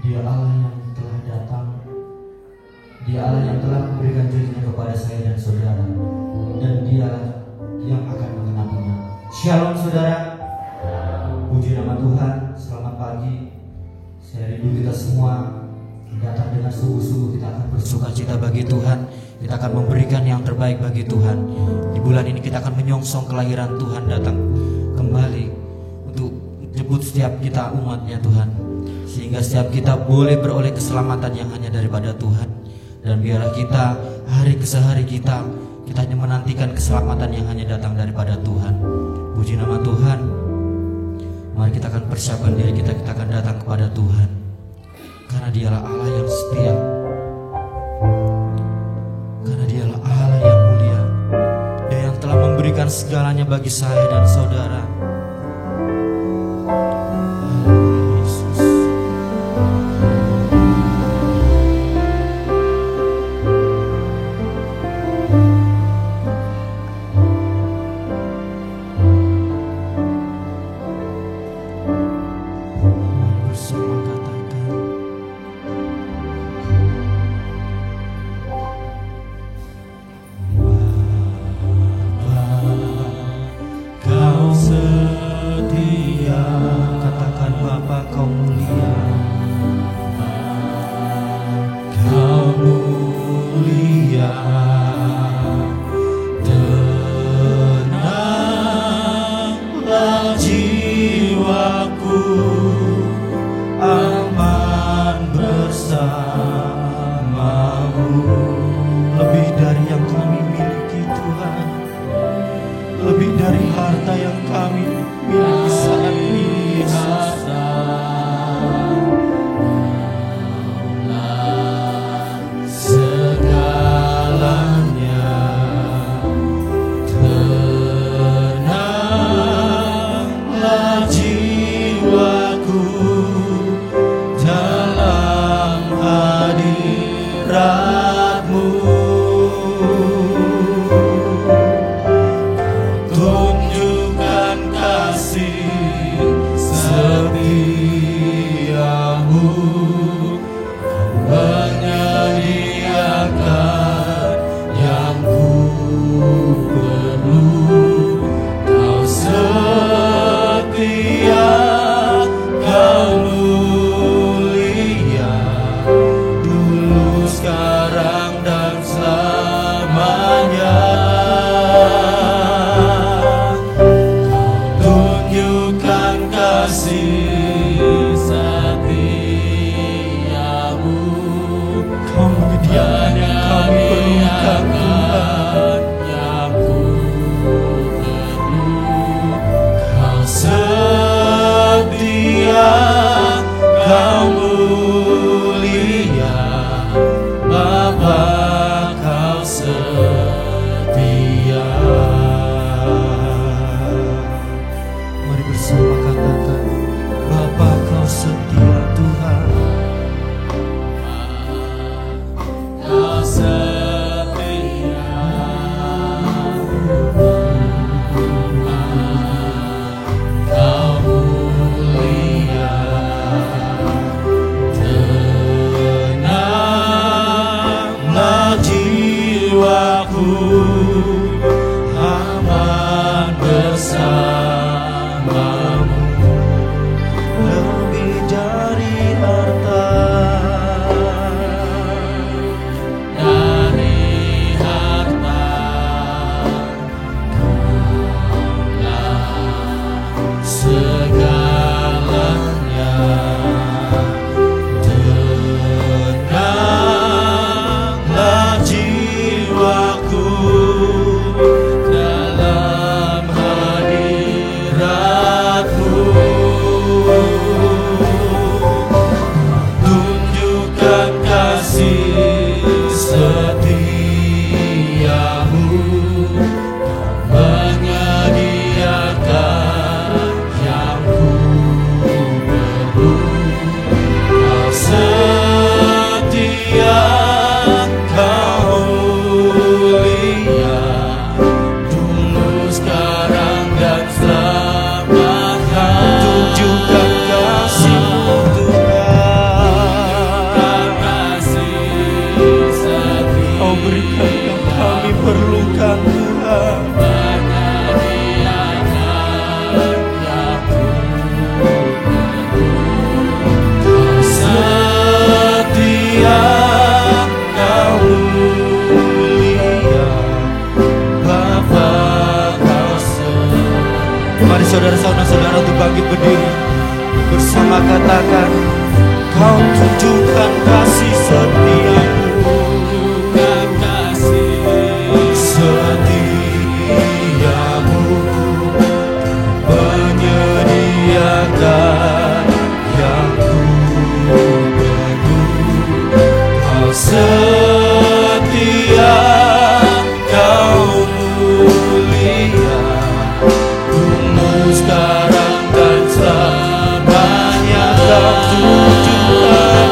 Dia Allah yang telah datang, Dia Allah yang telah memberikan dirinya kepada saya dan saudara, dan Dialah yang akan mengenapinya. Shalom saudara, puji nama Tuhan. Selamat pagi. Saya rindu kita semua datang dengan sungguh-sungguh. Kita akan bersuka cita bagi Tuhan. Kita akan memberikan yang terbaik bagi Tuhan. Di bulan ini kita akan menyongsong kelahiran Tuhan datang kembali untuk jemput setiap kita umatnya Tuhan, sehingga setiap kita boleh beroleh keselamatan yang hanya daripada Tuhan. Dan biarlah kita hari ke hari kita hanya menantikan keselamatan yang hanya datang daripada Tuhan. Puji nama Tuhan. Mari kita akan persiapkan diri kita akan datang kepada Tuhan, karena Dialah Allah yang setia, karena Dialah Allah yang mulia, Dia yang telah memberikan segalanya bagi saya dan saudara. Mari saudara-saudara untuk bangkit berdiri bersama, katakan, Kau tunjukkan kasih setiamu, setiamu menyediakan yang ku perlu. Kau setia, Kau mulia, dulu sekarang dan selamanya. Kau tunjukkan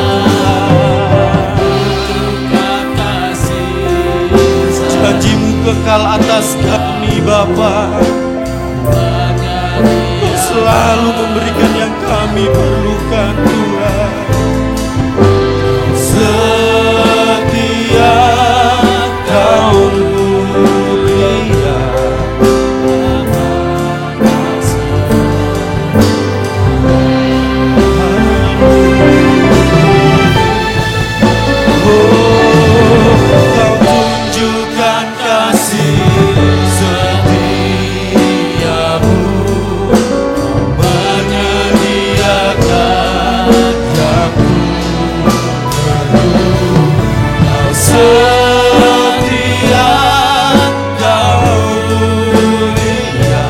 janjimu kekal atas kami Bapa. Kau selalu memberikan yang kami perlukan Tuhan. Setia, Kau mulia, Kau tunjukkan kasih setiamu, menyediakan yang ku perlu. Kau setia, Kau mulia,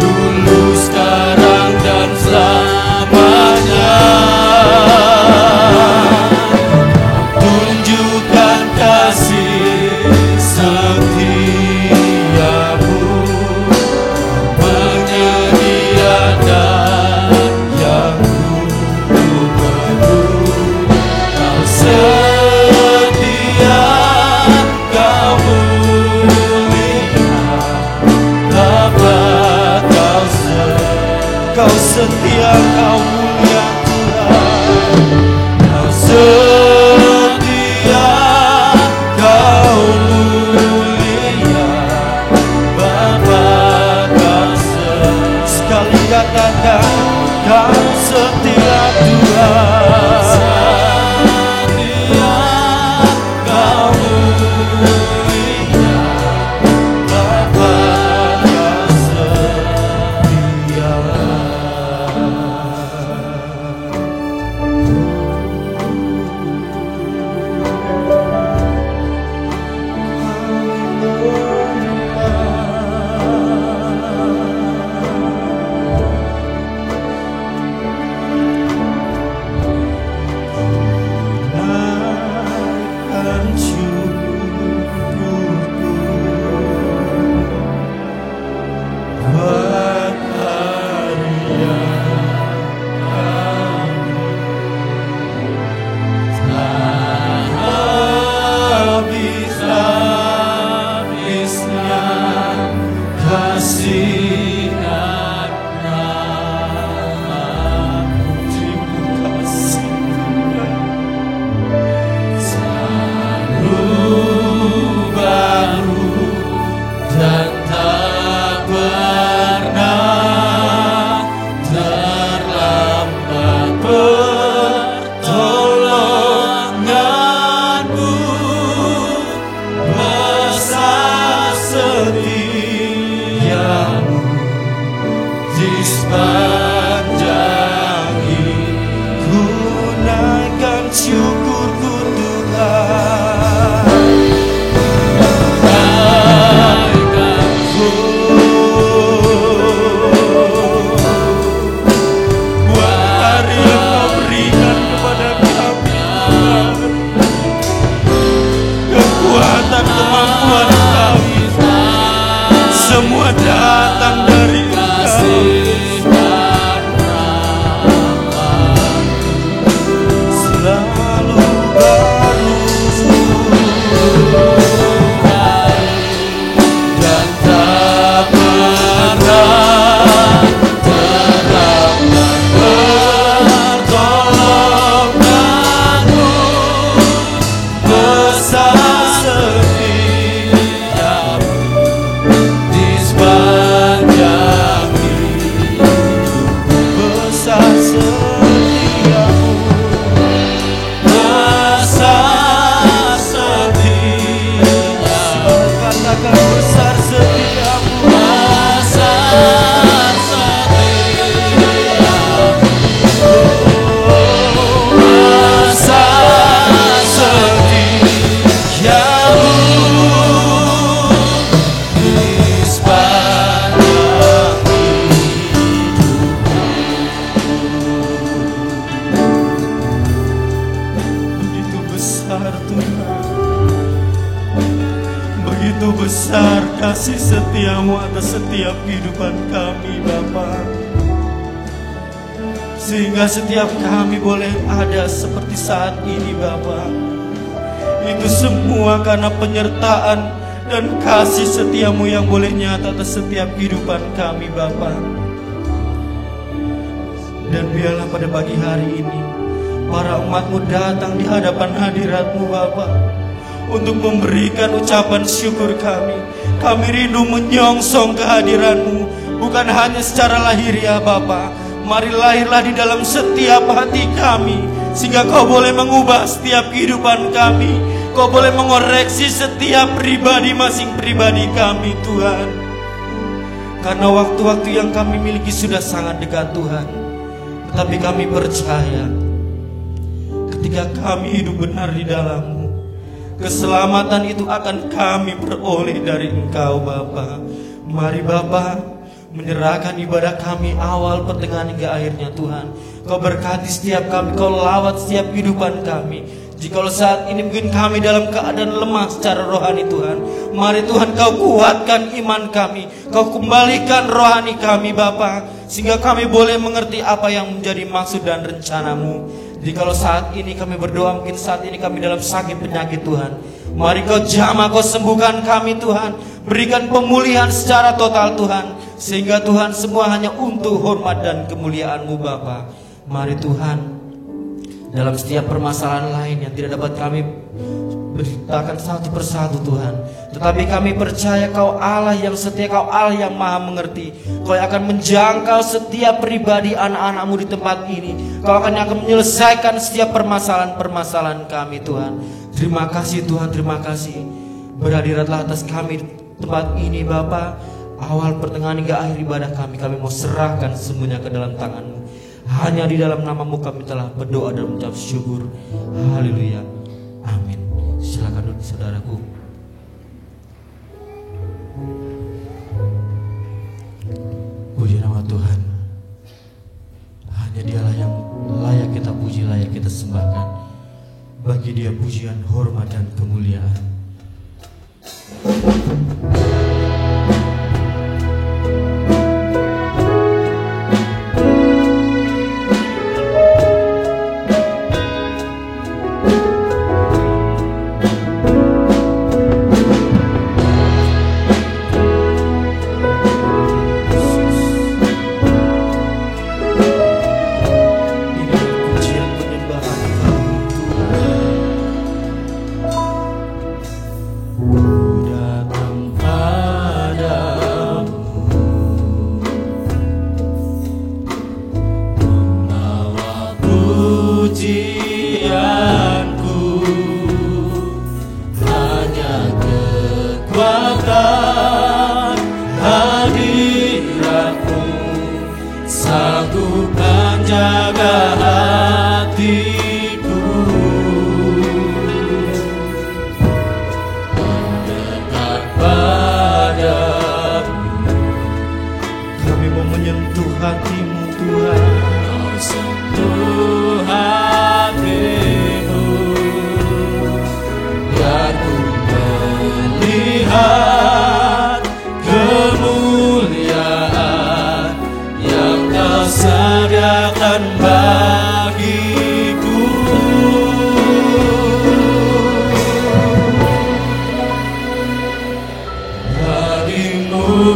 dulu sekarang dan selamanya. Tunjukkan kasih setiamu, menyediakan yang ku perlu. Kau setia, Kau mulia, Bapa. Kau setia, Kau mulia Tuhan. Kau setia, Kau mulia, Bapa. Kau sekali katakan, Kau setia Tuhan. Setia, Kau mulia, Bapa. Kau setia. Naikkan syukurku buat karya kami. Tak habis-habisnya kasih dan rahmat-Mu. Terima kasih selalu baru dan tak pernah terlambat pertolongan-Mu. Besar setiamu di sepanjang hidupku. Naikkan syukurku Tuhan. Naikkan buat yang Kau berikan kepada kami Tuhan. Kekuatan, kemampuan kami semua datang dari Engkau. Selalu baru dan tak setia-Mu atas setiap kehidupan kami Bapa, sehingga setiap kami boleh ada seperti saat ini Bapa. Itu semua karena penyertaan dan kasih setia-Mu yang boleh nyata atas setiap kehidupan kami Bapa. Dan biarlah pada pagi hari ini para umat-Mu datang di hadapan hadirat-Mu Bapa, untuk memberikan ucapan syukur kami. Kami rindu menyongsong kehadiran-Mu, bukan hanya secara lahiriah Bapa. Mari lahirlah di dalam setiap hati kami, sehingga Kau boleh mengubah setiap kehidupan kami. Kau boleh mengoreksi setiap pribadi, masing pribadi kami Tuhan. Karena waktu-waktu yang kami miliki sudah sangat dekat Tuhan. Tetapi kami percaya, ketika kami hidup benar di dalam-Mu, keselamatan itu akan kami peroleh dari Engkau Bapa. Mari Bapa, menyerahkan ibadah kami awal, pertengahan hingga akhirnya Tuhan. Kau berkati setiap kami, Kau lawat setiap kehidupan kami. Jikalau saat ini mungkin kami dalam keadaan lemah secara rohani Tuhan, mari Tuhan Kau kuatkan iman kami, Kau kembalikan rohani kami Bapa, sehingga kami boleh mengerti apa yang menjadi maksud dan rencana-Mu. Jikalau saat ini kami berdoa, mungkin saat ini kami dalam sakit penyakit Tuhan, mari Kau jamah, Kau sembuhkan kami Tuhan. Berikan pemulihan secara total Tuhan, sehingga Tuhan semua hanya untuk hormat dan kemuliaan-Mu Bapa. Mari Tuhan, dalam setiap permasalahan lain yang tidak dapat kami beritakan satu persatu Tuhan, tetapi kami percaya Kau Allah yang setia, Kau Allah yang maha mengerti. Kau akan menjangkau setiap pribadi anak-anak-Mu di tempat ini. Kau akan menyelesaikan setiap permasalahan-permasalahan kami Tuhan. Terima kasih Tuhan, terima kasih. Berhadiratlah atas kami di tempat ini Bapa. Awal, pertengahan hingga akhir ibadah kami mau serahkan semuanya ke dalam tangan-Mu. Hanya di dalam nama-Mu kami telah berdoa dan mengucap syukur. Haleluya, amin. Silakan duduk saudaraku. Puji nama Tuhan. Hanya Dialah yang layak kita puji, layak kita sembahkan. Bagi Dia pujian, hormat dan kemuliaan.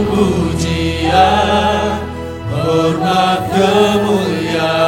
Pujian, hormat, kemuliaan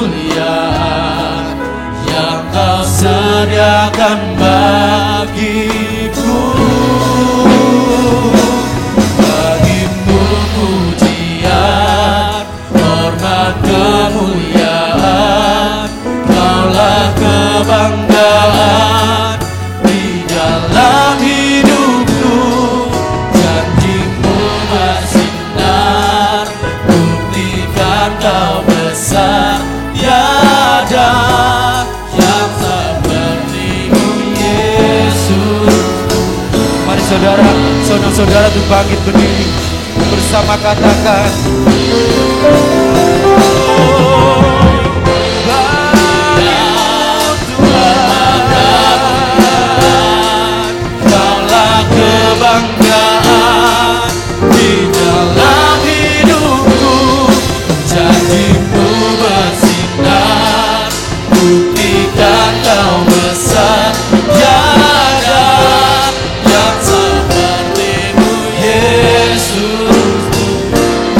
kemuliaan yang Kau sediakan bagiku. Bagimu pujian, hormat, kemuliaan, Kaulah kebanggaan di dalam hidupku. Janji-Mu bersinar, buktikan Kau besar. Tiada yang seperti-Mu, Yesus. Mari saudara-saudara untuk bangkit berdiri bersama, katakan Kaulah kebanggaan di dalam hidupku. Janji-Mu bersinar, buktikan Kau besar. Tiada yang seperti-Mu, Yesus.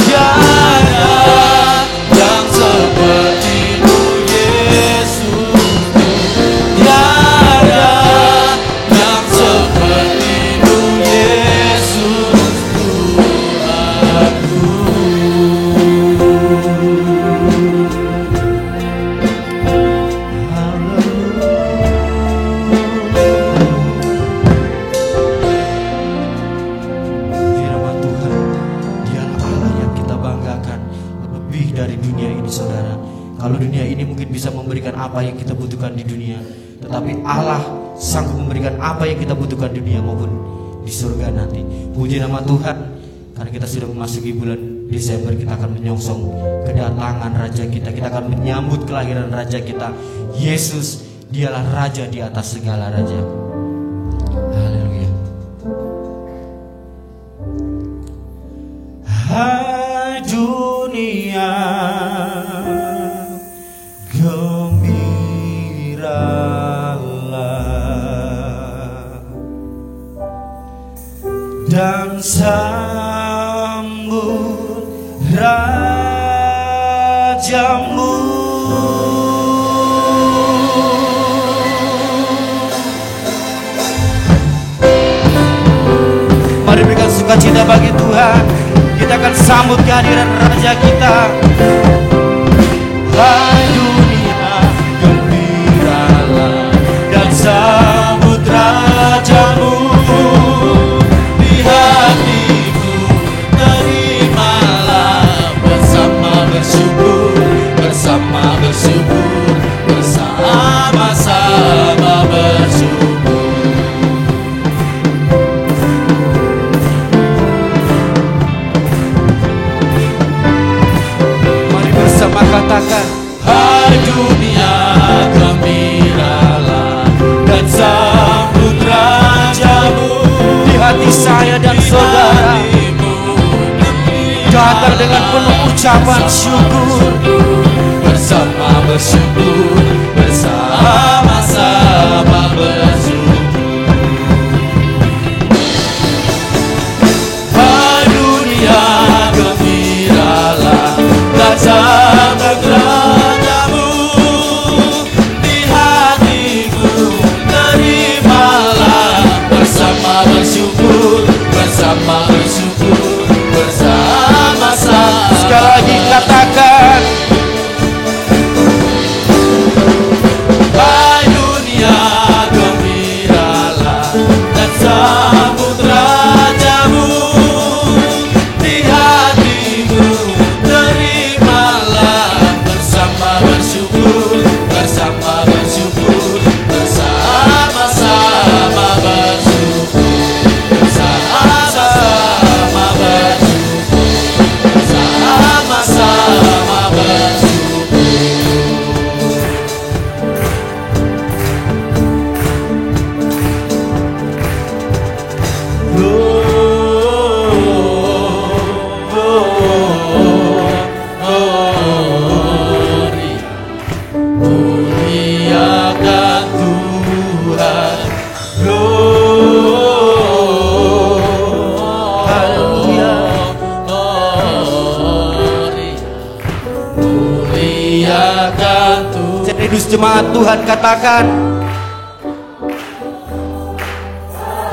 Tiada yang seperti-Mu, Yesus. Tiada yang seperti-Mu, Yesus Tuhanku. Firman Tuhan, Dialah Allah yang kita banggakan lebih dari dunia ini, saudara. Kalau dunia ini mungkin bisa memberikan apa yang kita butuhkan di dunia, tetapi Allah sanggup memberikan apa yang kita butuhkan di dunia maupun di surga nanti. Puji nama Tuhan, karena kita sudah memasuki bulan Desember, kita akan menyongsong kedatangan Raja kita. Kita akan menyambut kelahiran Raja kita. Yesus, Dialah Raja di atas segala raja. Haleluya. Hai dunia, gembiralah dan sambut Rajamu. Mari berikan sukacita bagi Tuhan. Kita akan sambut kehadiran Raja kita. Hai dunia, gembiralah dan sambut Rajamu. Di hatiku terimalah bersama bersyukur, bersama-sama bersyukur. Katakan, hai dunia, gembiralah dan sambut Rajamu. Di hati saya dan saudara datang dengan penuh ucapan syukur, bersama bersyukur, bersama-sama bersyukur. Hai dunia, gembiralah dan sambut Rajamu. Di hatiku terimalah bersama bersyukur, bersama-sama. Sekali lagi katakan, akan Tuhan. Serius jemaat Tuhan katakan,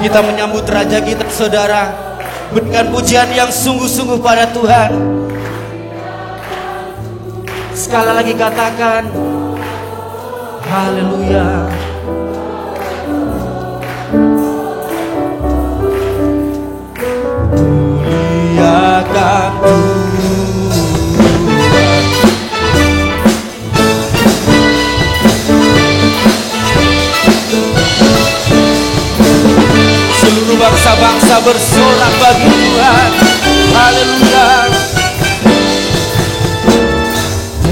kita menyambut Raja kita saudara. Berikan pujian yang sungguh-sungguh pada Tuhan. Sekali lagi katakan haleluya. Muliakan Tuhan. Seluruh bangsa-bangsa bersorak bagi Tuhan. Haleluya.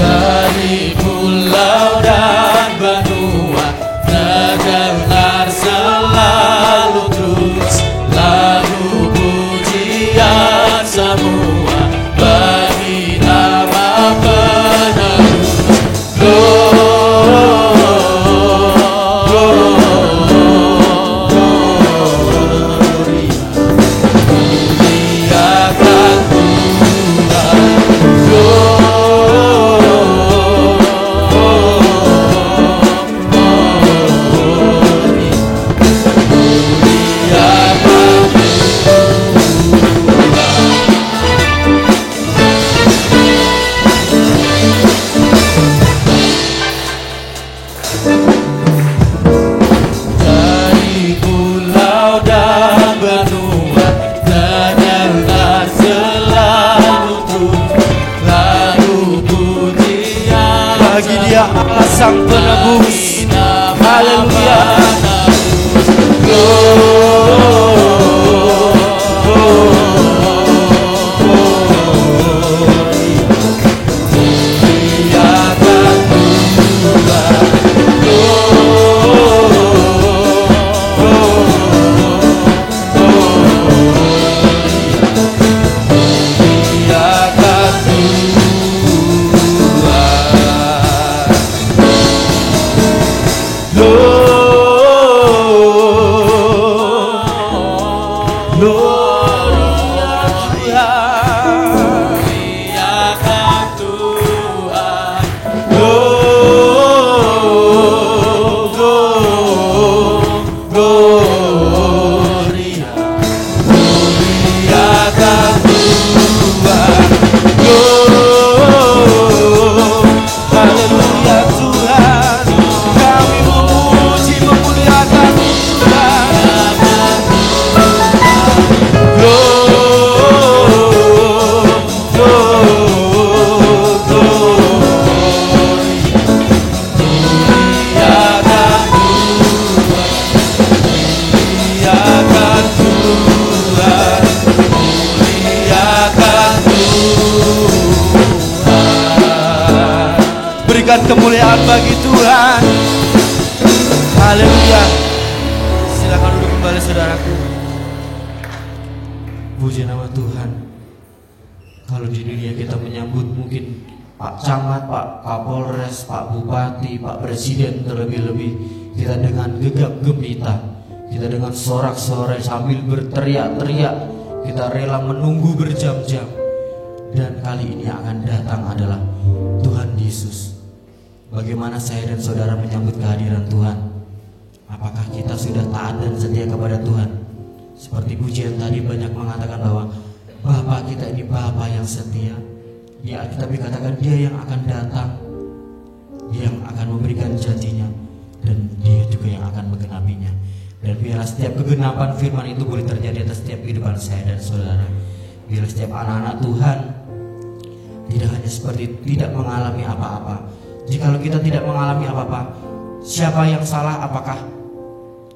Dari pulau dan benua terdengar selalu terus lagu pujian semua bagi nama penebus. Sang penebus, haleluya. Kemuliaan bagi Tuhan. Haleluya. Silakan duduk kembali saudaraku. Puji nama Tuhan. Kalau di dunia kita menyambut mungkin Pak Camat, Pak Kapolres, Pak Bupati, Pak Presiden, terlebih-lebih kita dengan gegap gempita, kita dengan sorak-sorai sambil berteriak-teriak, kita rela menunggu berjam-jam. Dan kali ini yang akan datang adalah Tuhan Yesus. Bagaimana saya dan saudara menyambut kehadiran Tuhan? Apakah kita sudah taat dan setia kepada Tuhan? Seperti pujian tadi banyak mengatakan bahwa Bapa kita ini Bapa yang setia. Di Alkitab dikatakan Dia yang akan datang, Dia yang akan memberikan janjinya, dan Dia juga yang akan menggenapinya. Dan biarlah setiap kegenapan firman itu boleh terjadi atas setiap kehidupan saya dan saudara. Biarlah setiap anak-anak Tuhan tidak hanya seperti tidak mengalami apa-apa. Jikalau kita tidak mengalami apa-apa, siapa yang salah? Apakah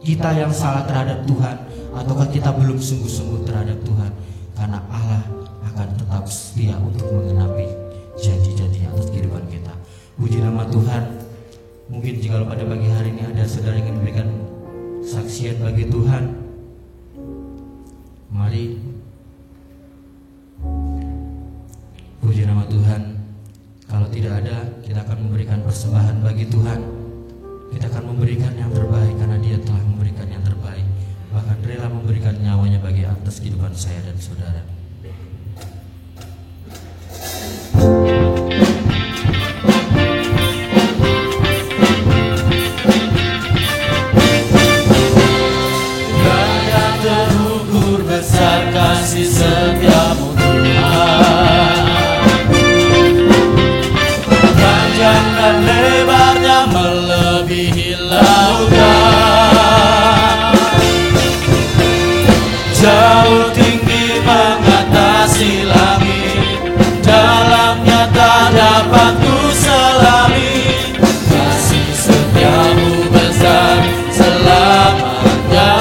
kita yang salah terhadap Tuhan, ataukah kita belum sungguh-sungguh terhadap Tuhan? Karena Allah akan tetap setia untuk menggenapi janji-janji atas kehidupan kita. Puji nama Tuhan. Mungkin jikalau pada pagi hari ini ada saudara yang ingin memberikan saksian bagi Tuhan, mari. Puji nama Tuhan. Kalau tidak ada, kita akan memberikan persembahan bagi Tuhan. Kita akan memberikan yang terbaik karena Dia telah memberikan yang terbaik. Bahkan rela memberikan nyawanya bagi atas kehidupan saya dan saudara. lebarnya melebihi lautan, jauh tinggi mengatasi langit, dalamnya tak dapat ku selami. Kasih setiamu besar selamanya,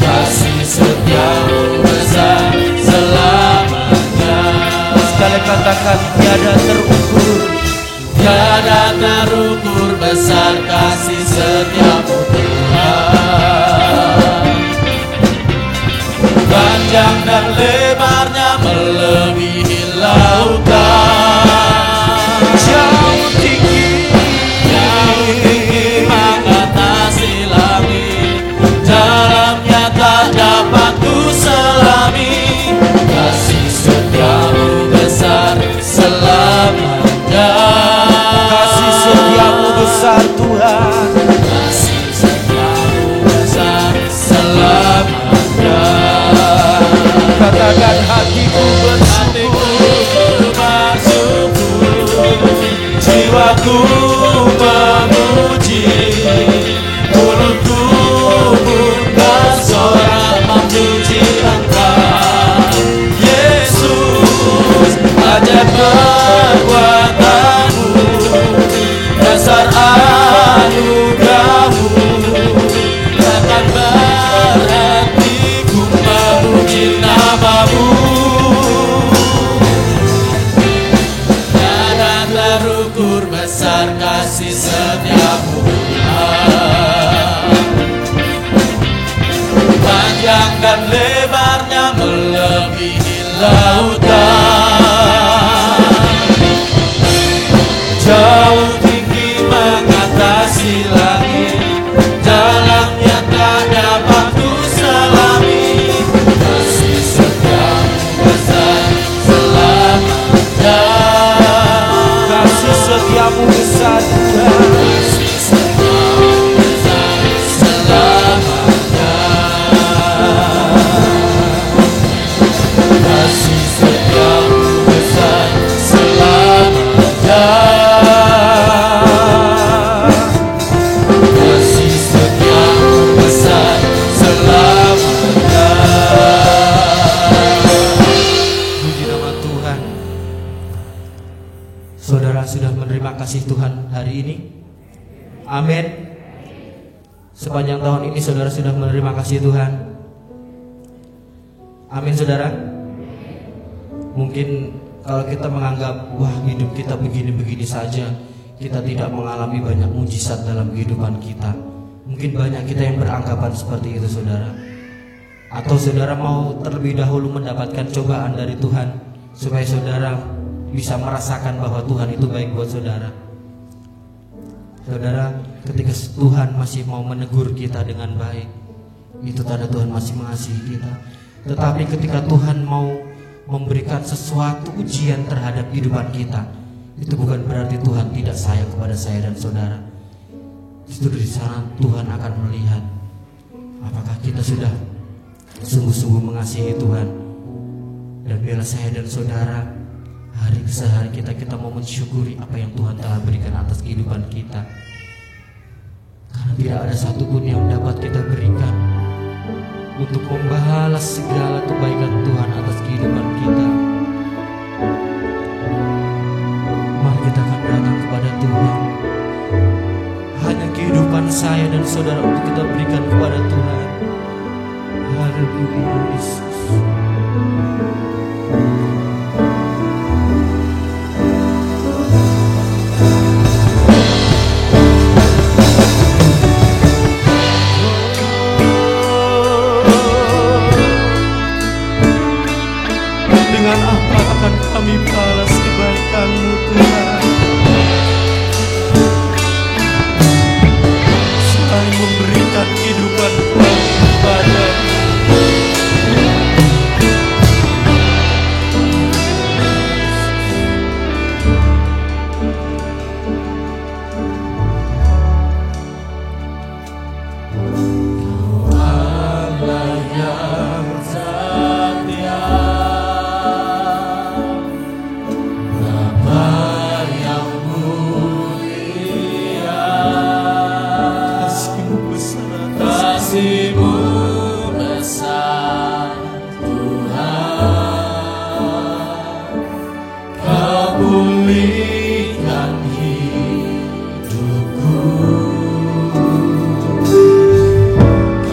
kasih setiamu besar selamanya. Sekali katakan tiada terukur, tiada terukur besar kasih setiamu Tuhan. Panjang dan lebarnya melebihi lautan, jauh tinggi mengatasi langit, dalamnya tak dapat ku selami. Kasih setiamu besar selamanya, kasih setiamu besar Tuhan, kasih setiamu besar selamanya. Katakan hatiku bersyukur, jiwaku memuji, mulutku pun bersorak memuji Engkau. Yesus, ajaib perbuatanmu, dasar anugerahmu, takkan berhenti ku memuji namamu. Tiada terukur besar kasih setiamu Tuhan, panjang dan lebarnya melebihi lautan, jauh tinggi mengatasi langit, dalamnya tak dapat ku selami. Kasih setiamu besar selamanya, kasih setiamu besar Tuhan, kasih setiamu besar selamanya, kasih setiamu besar selamanya, kasih setiamu besar selamanya. Puji nama Tuhan. Saudara sudah menerima kasih Tuhan hari ini? Amin. Sepanjang tahun ini saudara sudah menerima kasih Tuhan? Amin saudara. Mungkin kalau kita menganggap wah hidup kita begini-begini saja, kita tidak mengalami banyak mujizat dalam kehidupan kita. Mungkin banyak kita yang beranggapan seperti itu saudara. Atau saudara mau terlebih dahulu mendapatkan cobaan dari Tuhan, supaya saudara bisa merasakan bahwa Tuhan itu baik buat saudara. Saudara, ketika Tuhan masih mau menegur kita dengan baik, itu tanda Tuhan masih mengasihi kita. Tetapi ketika Tuhan mau memberikan sesuatu ujian terhadap kehidupan kita, itu bukan berarti Tuhan tidak sayang kepada saya dan saudara. Justru di sana Tuhan akan melihat apakah kita sudah sungguh-sungguh mengasihi Tuhan. Dan biarlah saya dan saudara hari ke hari kita mau mensyukuri apa yang Tuhan telah berikan atas kehidupan kita. Karena tidak ada satupun yang dapat kita berikan untuk membalas segala kebaikan Tuhan atas kehidupan kita. Mari kita akan datang kepada Tuhan. Hanya kehidupan saya dan saudara untuk kita berikan kepada Tuhan. Haleluya Yesus. Dengan apa akan kami balas kebaikan-Mu Tuhan? Selain memberikan kehidupan kami kepada-Mu. pulihkan hidupku.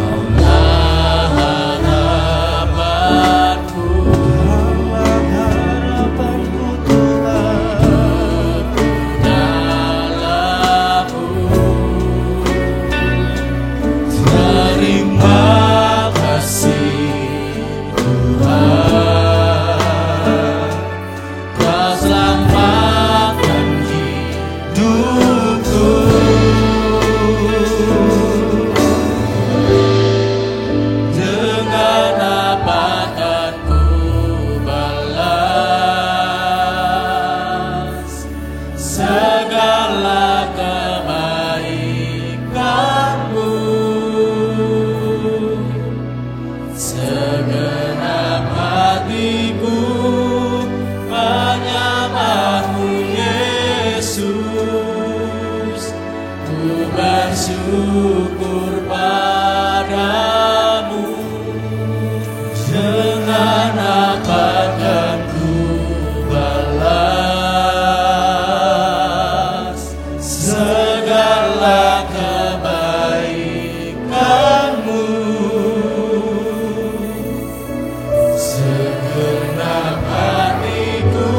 Kaulah harapanku, Tuhan. Terima kasih Tuhan, Kau selamatkan hidupku. Dengan apa akan ku balas segala kebaikanmu? Segenap hatiku menyembahmu Yesus, ku bersyukur padamu. Dengan apa akan ku balas segala kebaikanmu? Segenap hatiku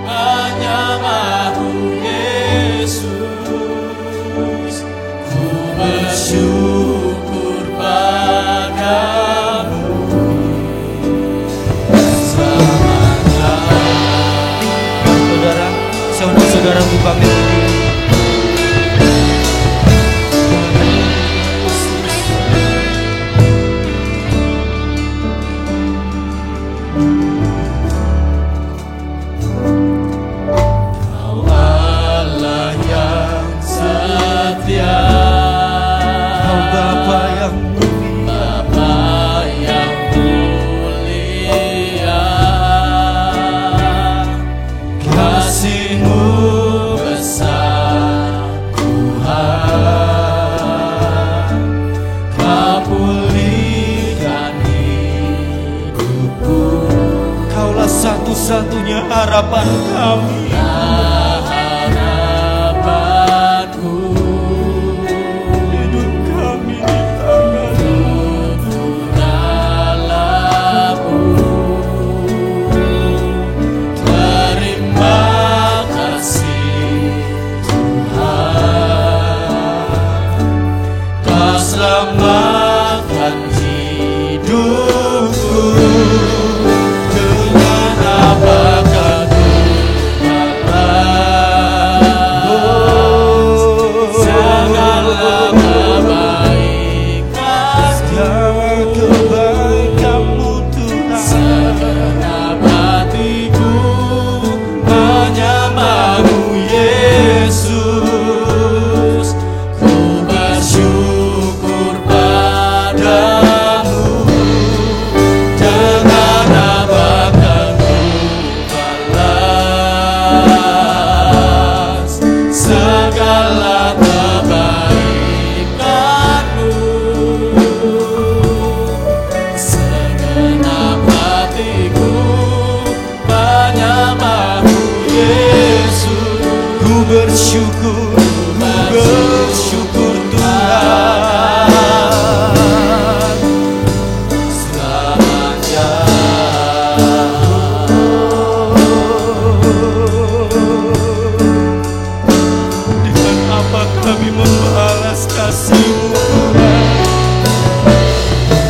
menyembahmu Yesus, ku bersyukur padamu. Selamat datang. Saudara, saudara-saudaraku kami berdiri. Kau Allah yang setia, Kau Bapa yang mulia, Bapa yang mulia. Kasih-Mu besar Tuhan, Kau pulihkan hidupku. Kaulah satu-satunya harapan kami. Harapanku, hidup kami di tangan-Mu. Terima kasih Tuhan, Kau selamatkan hidupku. Dengan apa akan ku balas segala kebaikan-Mu Tuhan? Segenap hatiku menyembahmu Yesus, ku bersyukur padamu. Dengan apa akan ku balas segala kebaikan-Mu? Segenap hatiku menyembahmu Yesus, ku bersyukur Tuhan. Selamat dengan apa kami membalas kasih-Mu Tuhan,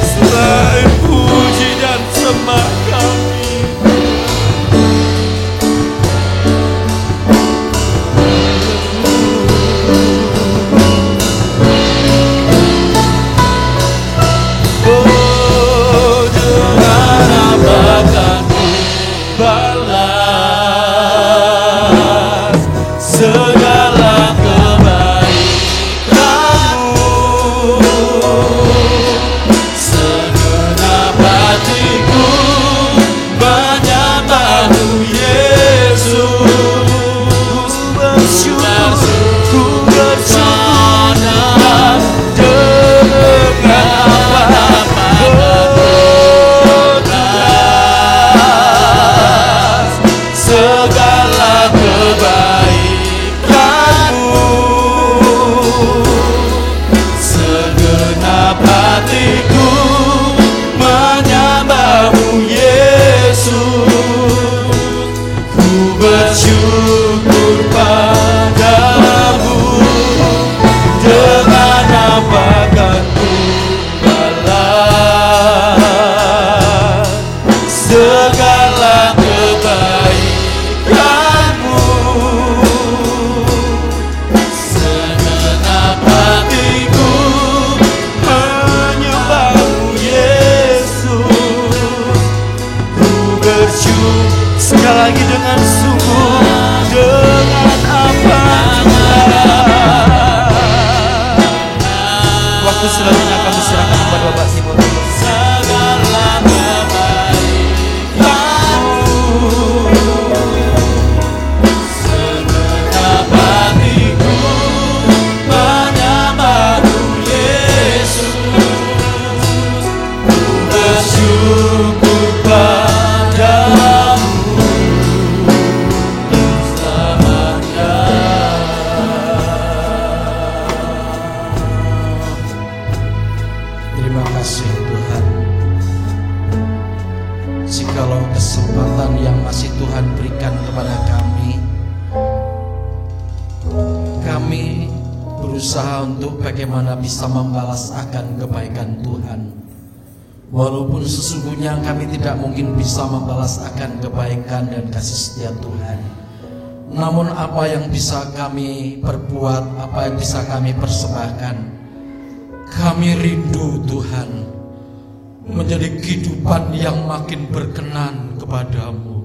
selain puji dan sembah kami. Oh, dengan apa akan ku balas segala kebaikan-Mu? Segenap hatiku menyembahmu Yesus, ku bersyukur dengan apa segala bersyukur padamu. Dengan apa kan ku balas segala kebaikanmu. Segenap hatiku menyembahmu Yesus. Ku bersyukur sekali lagi dengan sungguh, dengan apa waktu selanjutnya kami serahkan kepada Bapak Timotius. Segala kebaikanmu, segenap hatiku menyembahmu Yesus. Ku bersyukur padamu selamanya. Terima kasih Tuhan. Jikalau kesempatan yang masih Tuhan berikan kepada kami berusaha untuk bagaimana bisa membalas akan kebaikan Tuhan. Walaupun sesungguhnya kami tidak mungkin bisa membalas akan kebaikan dan kasih setia Tuhan. Namun apa yang bisa kami perbuat, apa yang bisa kami persembahkan, kami rindu Tuhan menjadi kehidupan yang makin berkenan kepadamu.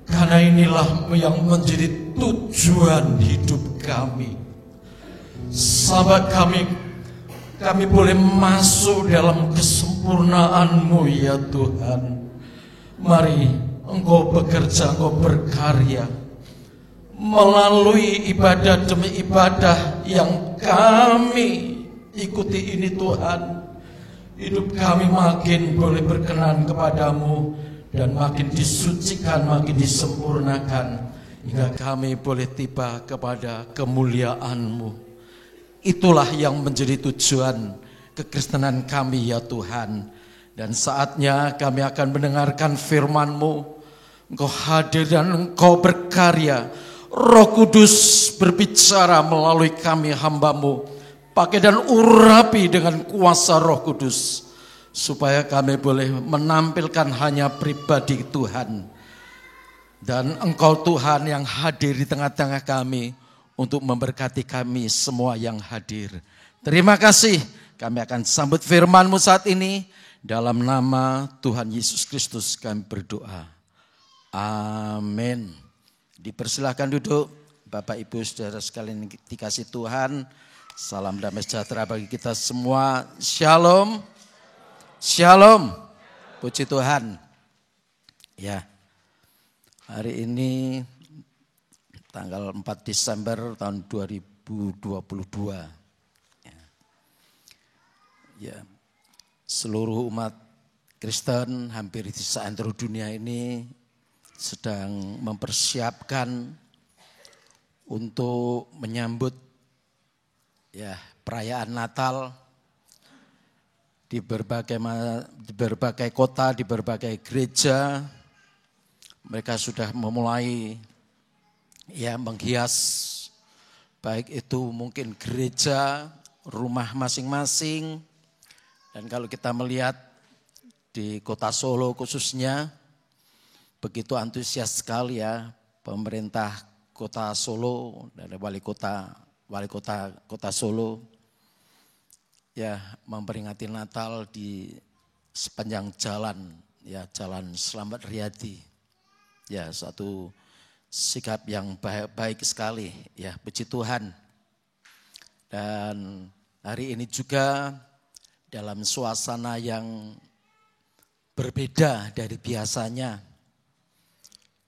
Karena inilah yang menjadi tujuan hidup kami. Sahabat kami boleh masuk dalam kesempurnaan-Mu ya Tuhan. Mari Engkau bekerja, Engkau berkarya melalui ibadah demi ibadah yang kami ikuti ini Tuhan. Hidup kami makin boleh berkenan kepadamu dan makin disucikan, makin disempurnakan hingga kami boleh tiba kepada kemuliaan-Mu. Itulah yang menjadi tujuan kekristenan kami ya Tuhan. Dan saatnya kami akan mendengarkan firman-Mu. Engkau hadir dan Engkau berkarya. Roh Kudus berbicara melalui kami hamba-Mu. Pakai dan urapi dengan kuasa Roh Kudus, supaya kami boleh menampilkan hanya pribadi Tuhan. Dan Engkau Tuhan yang hadir di tengah-tengah kami untuk memberkati kami semua yang hadir. Terima kasih, kami akan sambut firman-Mu saat ini. Dalam nama Tuhan Yesus Kristus kami berdoa. Amin. Dipersilahkan duduk, Bapak Ibu Saudara sekalian dikasih Tuhan. Salam damai sejahtera bagi kita semua. Shalom. Shalom. Puji Tuhan. Ya. Hari ini tanggal 4 Desember tahun 2022. Ya. Seluruh umat Kristen hampir di seantero dunia ini sedang mempersiapkan untuk menyambut ya perayaan Natal di berbagai kota, di berbagai gereja. Mereka sudah memulai ya menghias baik itu mungkin gereja, rumah masing-masing. Dan kalau kita melihat di kota Solo khususnya begitu antusias sekali ya pemerintah kota Solo dan wali kota Solo ya memperingati Natal di sepanjang jalan ya Jalan Slamet Riyadi. Ya satu sikap yang baik sekali ya, puji Tuhan. Dan hari ini juga dalam suasana yang berbeda dari biasanya.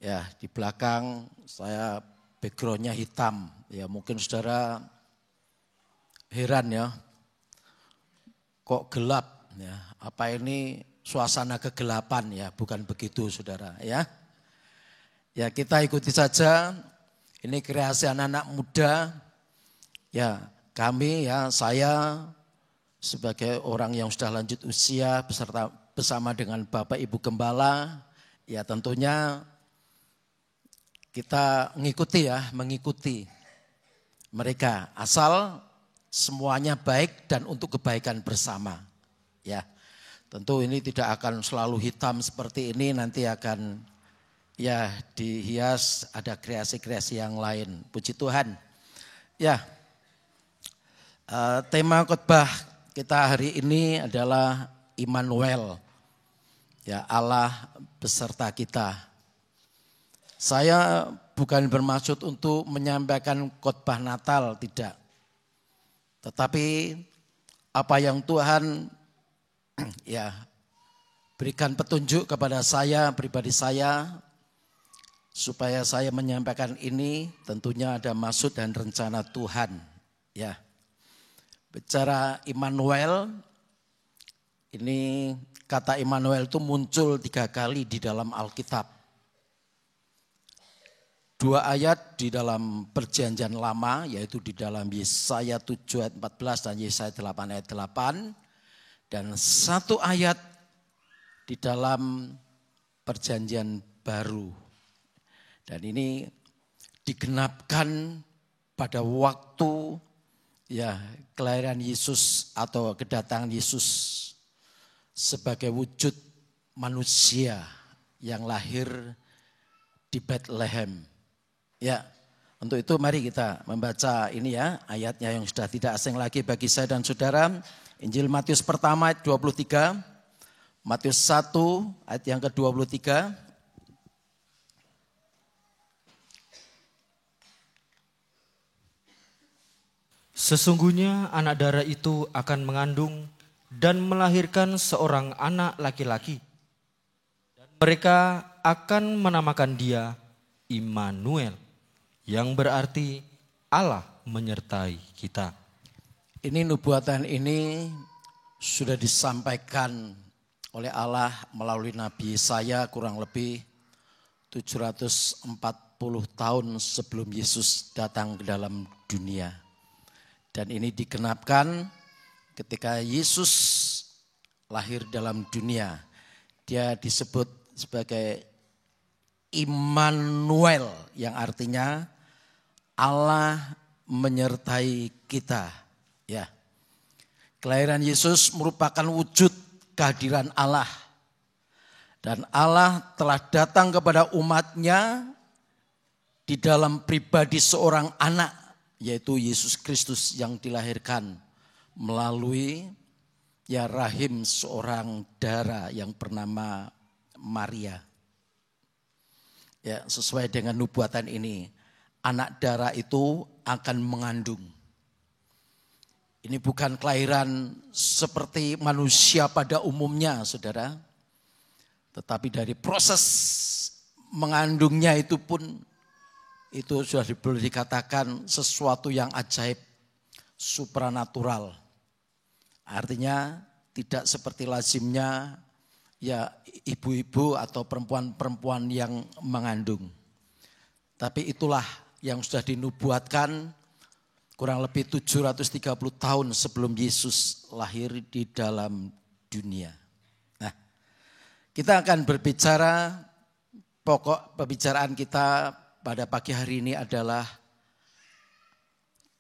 Ya di belakang saya backgroundnya hitam. Ya mungkin saudara heran ya, kok gelap ya, apa ini suasana kegelapan ya, bukan begitu saudara ya. Ya kita ikuti saja, ini kreasi anak-anak muda, ya kami ya saya sebagai orang yang sudah lanjut usia bersama dengan Bapak Ibu Gembala, ya tentunya kita mengikuti mereka asal semuanya baik dan untuk kebaikan bersama. Ya, tentu ini tidak akan selalu hitam seperti ini, nanti akan ya dihias ada kreasi-kreasi yang lain. Puji Tuhan. Ya, tema khotbah kita hari ini adalah Immanuel. Ya, Allah beserta kita. Saya bukan bermaksud untuk menyampaikan khotbah Natal, tidak. Tetapi apa yang Tuhan ya berikan petunjuk kepada saya, pribadi saya, supaya saya menyampaikan ini tentunya ada maksud dan rencana Tuhan. Ya, bicara Immanuel, ini kata Immanuel itu muncul 3 kali di dalam Alkitab. 2 ayat di dalam Perjanjian Lama, yaitu di dalam Yesaya 7 ayat 14 dan Yesaya 8 ayat 8. Dan 1 ayat di dalam Perjanjian Baru. Dan ini digenapkan pada waktu ya kelahiran Yesus atau kedatangan Yesus sebagai wujud manusia yang lahir di Bethlehem. Ya, untuk itu mari kita membaca ini ya, ayatnya yang sudah tidak asing lagi bagi saya dan saudara. Injil Matius pertama ayat 23, Matius 1 ayat yang ke-23. Sesungguhnya anak darah itu akan mengandung dan melahirkan seorang anak laki-laki. Dan mereka akan menamakan dia Immanuel, yang berarti Allah menyertai kita. Ini nubuatan ini sudah disampaikan oleh Allah melalui Nabi Yesaya kurang lebih 740 tahun sebelum Yesus datang ke dalam dunia. Dan ini digenapkan ketika Yesus lahir dalam dunia. Dia disebut sebagai Immanuel, yang artinya Allah menyertai kita. Ya, kelahiran Yesus merupakan wujud kehadiran Allah. Dan Allah telah datang kepada umatnya di dalam pribadi seorang anak, yaitu Yesus Kristus yang dilahirkan melalui ya rahim seorang dara yang bernama Maria. Ya, sesuai dengan nubuatan ini, anak dara itu akan mengandung. Ini bukan kelahiran seperti manusia pada umumnya, saudara. Tetapi dari proses mengandungnya itu pun, itu sudah boleh dikatakan sesuatu yang ajaib, supranatural. Artinya tidak seperti lazimnya ya ibu-ibu atau perempuan-perempuan yang mengandung. Tapi itulah yang sudah dinubuatkan kurang lebih 730 tahun sebelum Yesus lahir di dalam dunia. Nah, kita akan berbicara, pokok pembicaraan kita pada pagi hari ini adalah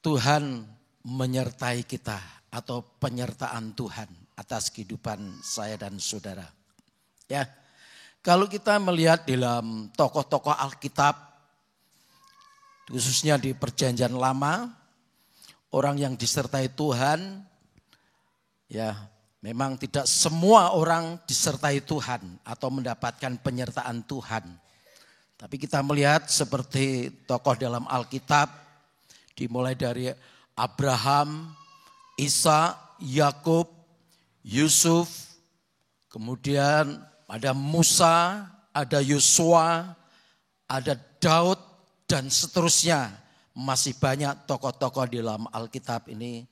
Tuhan menyertai kita atau penyertaan Tuhan atas kehidupan saya dan saudara. Ya, kalau kita melihat dalam tokoh-tokoh Alkitab, khususnya di Perjanjian Lama, orang yang disertai Tuhan, ya memang tidak semua orang disertai Tuhan atau mendapatkan penyertaan Tuhan. Tapi kita melihat seperti tokoh dalam Alkitab, dimulai dari Abraham, Isa, Yakub, Yusuf, kemudian ada Musa, ada Yosua, ada Daud, dan seterusnya. Masih banyak tokoh-tokoh di dalam Alkitab ini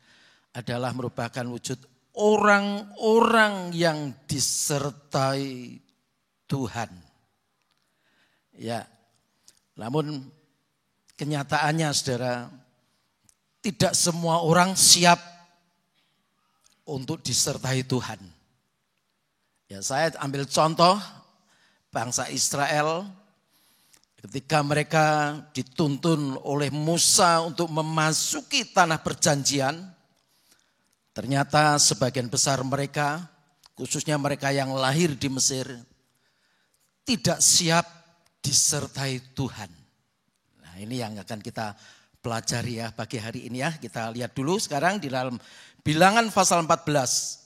adalah merupakan wujud orang-orang yang disertai Tuhan. Ya, namun kenyataannya saudara, tidak semua orang siap untuk disertai Tuhan. Ya, saya ambil contoh bangsa Israel Ketika mereka dituntun oleh Musa untuk memasuki tanah perjanjian, ternyata sebagian besar mereka, khususnya mereka yang lahir di Mesir, tidak siap disertai Tuhan. Nah, ini yang akan kita pelajari ya pagi hari ini ya. Kita lihat dulu sekarang di dalam Bilangan pasal 14.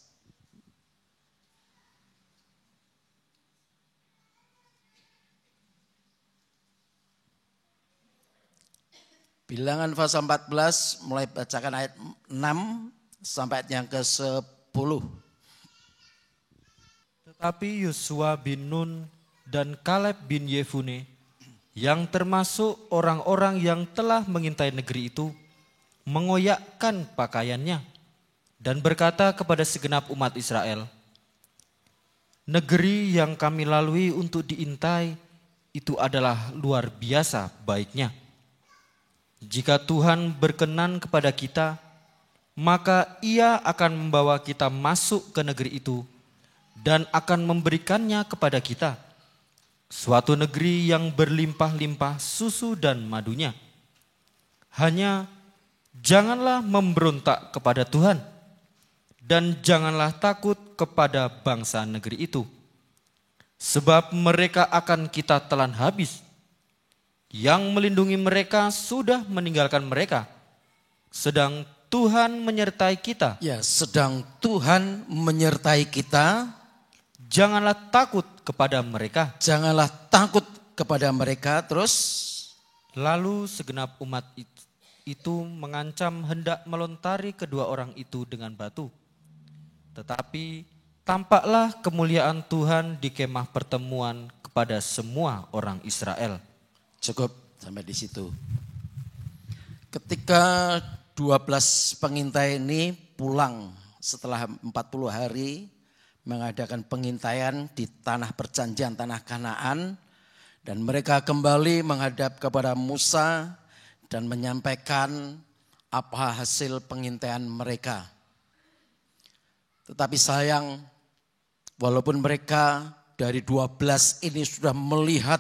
Bilangan pasal 14 mulai bacakan ayat 6 sampai ayat yang ke-10. Tetapi Yosua bin Nun dan Kaleb bin Yefune yang termasuk orang-orang yang telah mengintai negeri itu mengoyakkan pakaiannya dan berkata kepada segenap umat Israel, negeri yang kami lalui untuk diintai itu adalah luar biasa baiknya. Jika Tuhan berkenan kepada kita, maka Ia akan membawa kita masuk ke negeri itu dan akan memberikannya kepada kita, suatu negeri yang berlimpah-limpah susu dan madunya. Hanya janganlah memberontak kepada Tuhan dan janganlah takut kepada bangsa negeri itu, sebab mereka akan kita telan habis. Yang melindungi mereka sudah meninggalkan mereka, sedang Tuhan menyertai kita. Ya, sedang Tuhan menyertai kita. Janganlah takut kepada mereka. Janganlah takut kepada mereka. Terus, lalu segenap umat itu mengancam hendak melontari kedua orang itu dengan batu. Tetapi tampaklah kemuliaan Tuhan di kemah pertemuan kepada semua orang Israel. Cukup sampai di situ. Ketika 12 pengintai ini pulang setelah 40 hari mengadakan pengintaian di tanah perjanjian, tanah Kanaan, dan mereka kembali menghadap kepada Musa dan menyampaikan apa hasil pengintaian mereka. Tetapi sayang, walaupun mereka dari 12 ini sudah melihat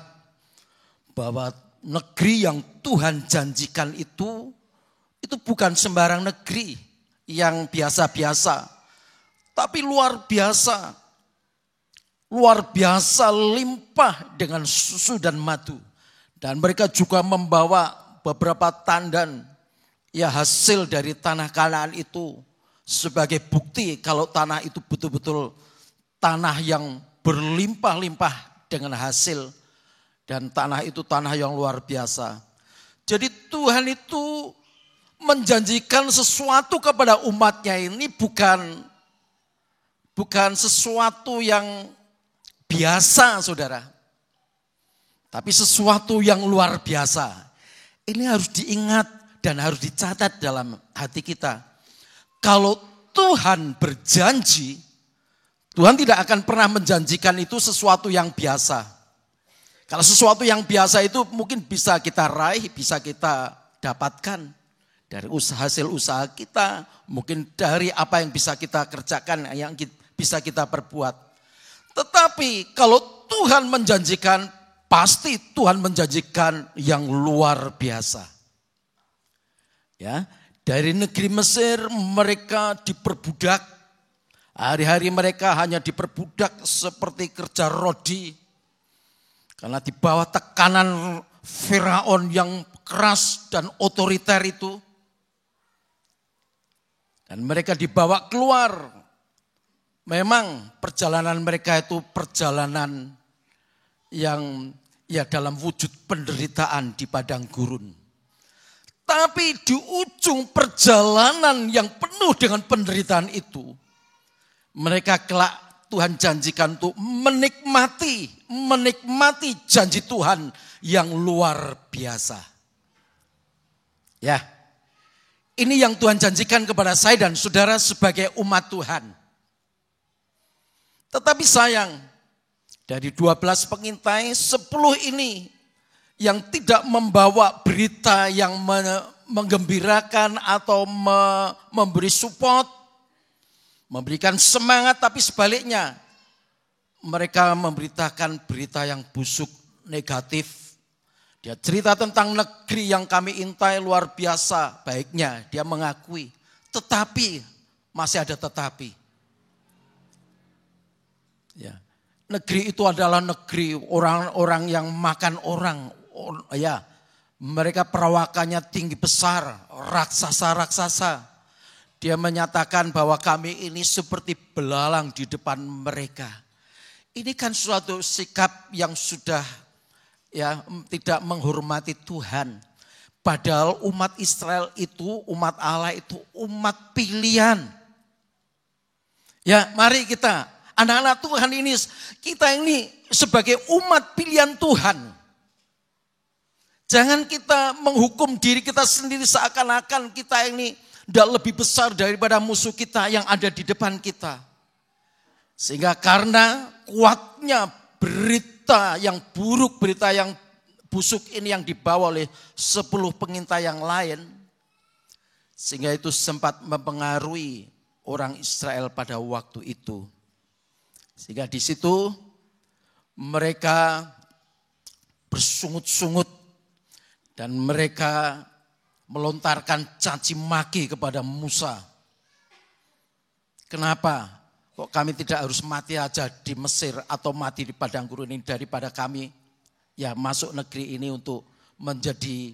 bahwa negeri yang Tuhan janjikan itu bukan sembarang negeri yang biasa-biasa, tapi luar biasa limpah dengan susu dan madu. Dan mereka juga membawa beberapa tandan ya hasil dari tanah Kanaan itu sebagai bukti kalau tanah itu betul-betul tanah yang berlimpah-limpah dengan hasil. Dan tanah itu tanah yang luar biasa. Jadi Tuhan itu menjanjikan sesuatu kepada umatnya ini bukan sesuatu yang biasa, saudara. Tapi sesuatu yang luar biasa. Ini harus diingat dan harus dicatat dalam hati kita. Kalau Tuhan berjanji, Tuhan tidak akan pernah menjanjikan itu sesuatu yang biasa. Kalau sesuatu yang biasa itu mungkin bisa kita raih, bisa kita dapatkan dari hasil usaha kita, mungkin dari apa yang bisa kita kerjakan, yang bisa kita perbuat. Tetapi kalau Tuhan menjanjikan, pasti Tuhan menjanjikan yang luar biasa. Ya, dari negeri Mesir mereka diperbudak. Hari-hari mereka hanya diperbudak seperti kerja rodi. Karena di bawah tekanan Firaun yang keras dan otoriter itu. Dan mereka dibawa keluar. Memang perjalanan mereka itu perjalanan yang ya dalam wujud penderitaan di padang gurun. Tapi di ujung perjalanan yang penuh dengan penderitaan itu, mereka kelak Tuhan janjikan untuk menikmati janji Tuhan yang luar biasa. Ya, ini yang Tuhan janjikan kepada saya dan saudara sebagai umat Tuhan. Tetapi sayang, dari 12 pengintai, 10 ini yang tidak membawa berita yang menggembirakan atau memberi support, memberikan semangat, tapi sebaliknya mereka memberitakan berita yang busuk, negatif, Dia cerita tentang negeri yang kami intai luar biasa baiknya. Dia mengakui, tetapi masih ada tetapi. Ya, negeri itu adalah negeri orang-orang yang makan orang. Ya, mereka perawakannya tinggi besar, raksasa-raksasa. Dia menyatakan bahwa kami ini seperti belalang di depan mereka. Ini kan suatu sikap yang sudah tidak menghormati Tuhan. Padahal umat Israel itu, umat Allah itu umat pilihan. Ya, mari kita, anak-anak Tuhan ini, kita ini sebagai umat pilihan Tuhan. Jangan kita menghukum diri kita sendiri seakan-akan kita ini tidak lebih besar daripada musuh kita yang ada di depan kita. Sehingga karena kuatnya berita yang buruk, berita yang busuk ini yang dibawa oleh 10 pengintai yang lain. Sehingga itu sempat mempengaruhi orang Israel pada waktu itu. Sehingga di situ mereka bersungut-sungut dan mereka melontarkan caci maki kepada Musa. Kenapa? Kok kami tidak harus mati aja di Mesir atau mati di padang gurun ini daripada kami masuk negeri ini untuk menjadi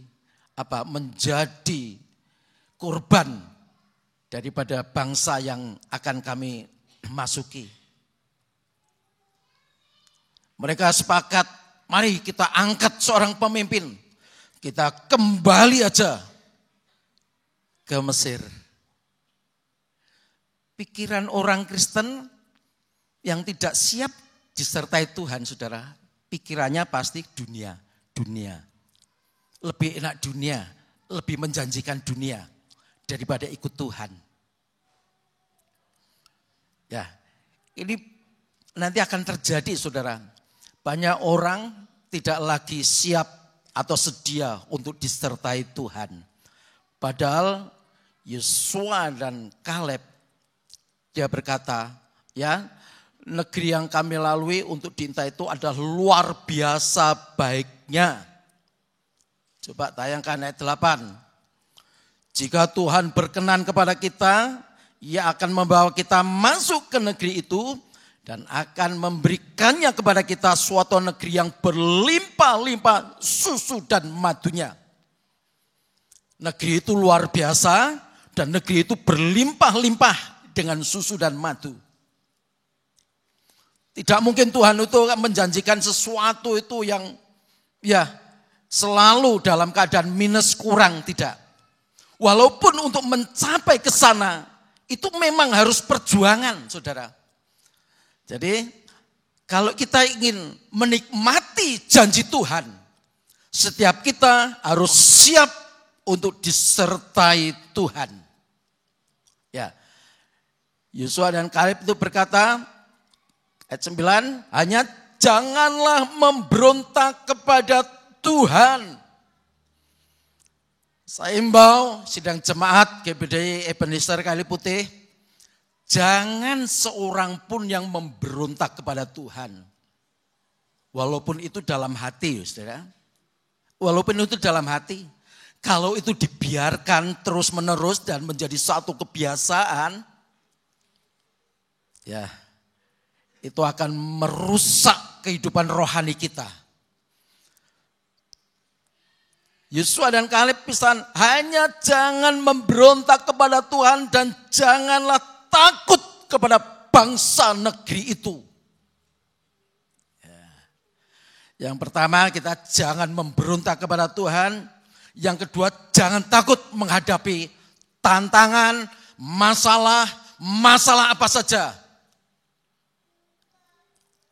korban daripada bangsa yang akan kami masuki. Mereka sepakat, mari kita angkat seorang pemimpin. Kita kembali aja ke Mesir. Pikiran orang Kristen yang tidak siap disertai Tuhan, saudara, pikirannya pasti dunia. Lebih enak dunia, lebih menjanjikan dunia daripada ikut Tuhan. Ya, ini nanti akan terjadi, saudara. Banyak orang tidak lagi siap atau sedia untuk disertai Tuhan. Padahal Yosua dan Kaleb, dia berkata, negeri yang kami lalui untuk diintai itu adalah luar biasa baiknya. Coba tayangkan ayat 8. Jika Tuhan berkenan kepada kita, Ia akan membawa kita masuk ke negeri itu dan akan memberikannya kepada kita suatu negeri yang berlimpah-limpah susu dan madunya. Negeri itu luar biasa dan negeri itu berlimpah-limpah dengan susu dan madu. Tidak mungkin Tuhan itu menjanjikan sesuatu itu yang selalu dalam keadaan minus kurang, tidak. Walaupun untuk mencapai ke sana itu memang harus perjuangan, saudara. Jadi kalau kita ingin menikmati janji Tuhan, setiap kita harus siap untuk disertai Tuhan. Ya. Yosua dan Kaleb itu berkata, ayat 9, hanya janganlah memberontak kepada Tuhan. Saya imbau sidang jemaat GBD Ebenezer Kali Putih, jangan seorang pun yang memberontak kepada Tuhan. Walaupun itu dalam hati, saudara. Walaupun itu dalam hati. Kalau itu dibiarkan terus menerus dan menjadi satu kebiasaan, itu akan merusak kehidupan rohani kita. Yosua dan Kaleb pesan, hanya jangan memberontak kepada Tuhan dan janganlah takut kepada bangsa negeri itu. Yang pertama, kita jangan memberontak kepada Tuhan. Yang kedua, jangan takut menghadapi tantangan, masalah apa saja.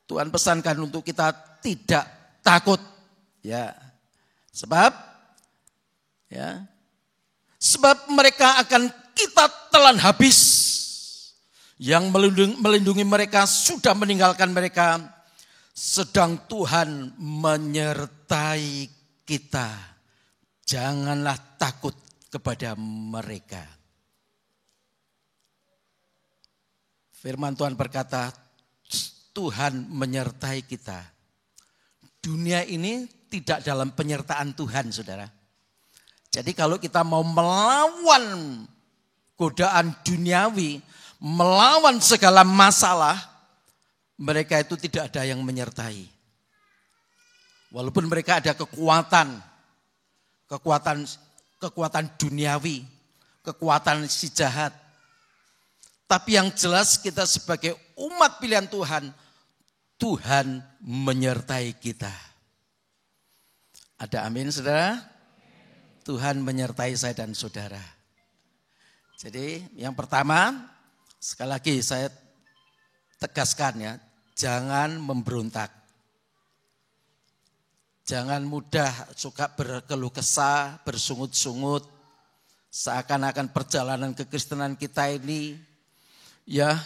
Tuhan pesankan untuk kita tidak takut. Sebab mereka akan kita telan habis. Yang melindungi mereka sudah meninggalkan mereka. Sedang Tuhan menyertai kita. Janganlah takut kepada mereka. Firman Tuhan berkata, Tuhan menyertai kita. dunia ini tidak dalam penyertaan Tuhan, saudara. Jadi kalau kita mau melawan godaan duniawi, melawan segala masalah, mereka itu tidak ada yang menyertai. Walaupun mereka ada kekuatan duniawi, kekuatan si jahat. Tapi yang jelas kita sebagai umat pilihan Tuhan, Tuhan menyertai kita. Ada amin, saudara? Tuhan menyertai saya dan saudara. Jadi yang pertama, sekali lagi saya tegaskan ya, jangan memberontak. Jangan mudah suka berkeluh kesah, bersungut-sungut. Seakan-akan perjalanan kekristenan kita ini ya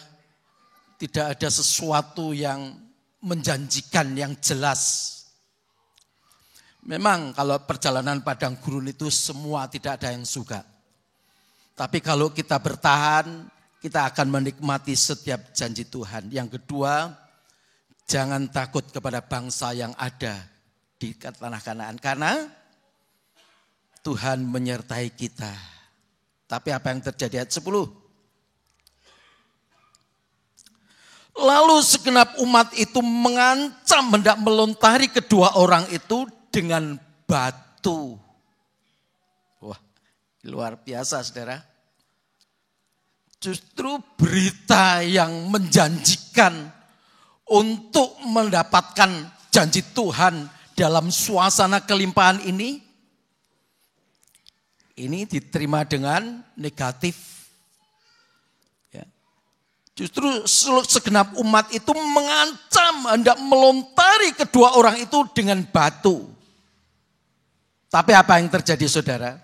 tidak ada sesuatu yang menjanjikan yang jelas. Memang kalau perjalanan padang gurun itu semua tidak ada yang suka. Tapi kalau kita bertahan, kita akan menikmati setiap janji Tuhan. Yang kedua, jangan takut kepada bangsa yang ada di tanah Kanaan. Karena Tuhan menyertai kita. Tapi apa yang terjadi ayat 10? Lalu segenap umat itu mengancam hendak melontari kedua orang itu dengan batu. Wah, luar biasa, saudara. Justru berita yang menjanjikan untuk mendapatkan janji Tuhan dalam suasana kelimpahan ini diterima dengan negatif. Ya. Justru segenap umat itu mengancam hendak melontari kedua orang itu dengan batu. Tapi apa yang terjadi, saudara?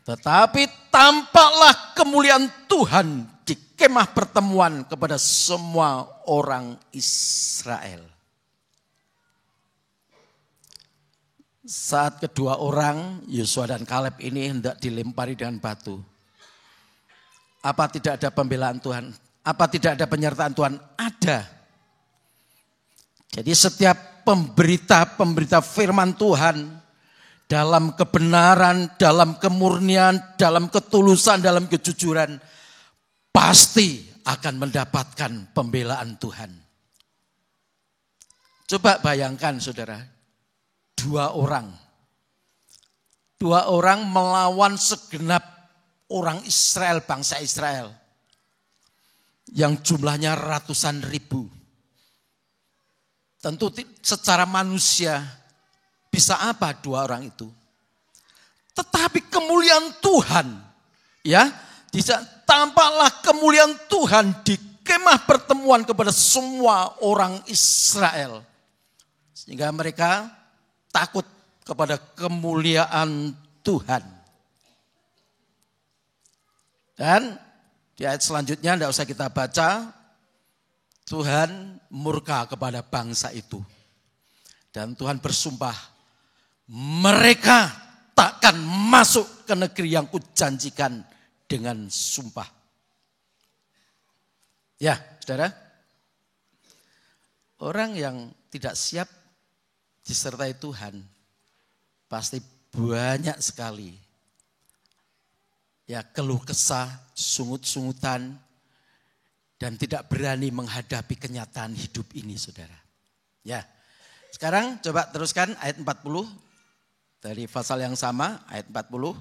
Tetapi tampaklah kemuliaan Tuhan di kemah pertemuan kepada semua orang Israel. Saat kedua orang, Yosua dan Kaleb ini hendak dilempari dengan batu. Apa tidak ada pembelaan Tuhan? Apa tidak ada penyertaan Tuhan? Ada. Jadi setiap pemberita firman Tuhan, dalam kebenaran, dalam kemurnian, dalam ketulusan, dalam kejujuran, pasti akan mendapatkan pembelaan Tuhan. Coba bayangkan, saudara, dua orang melawan segenap orang Israel, bangsa Israel, yang jumlahnya ratusan ribu. Tentu secara manusia, bisa apa dua orang itu? Tetapi kemuliaan Tuhan, ya, tampaklah kemuliaan Tuhan di kemah pertemuan kepada semua orang Israel. Sehingga mereka takut kepada kemuliaan Tuhan. Dan di ayat selanjutnya tidak usah kita baca, Tuhan murka kepada bangsa itu. Dan Tuhan bersumpah, mereka takkan masuk ke negeri yang kujanjikan dengan sumpah. Ya, saudara, orang yang tidak siap disertai Tuhan pasti banyak sekali ya keluh kesah, sungut-sungutan, dan tidak berani menghadapi kenyataan hidup ini, saudara. Ya, sekarang coba teruskan ayat 40. Dari pasal yang sama, ayat 40.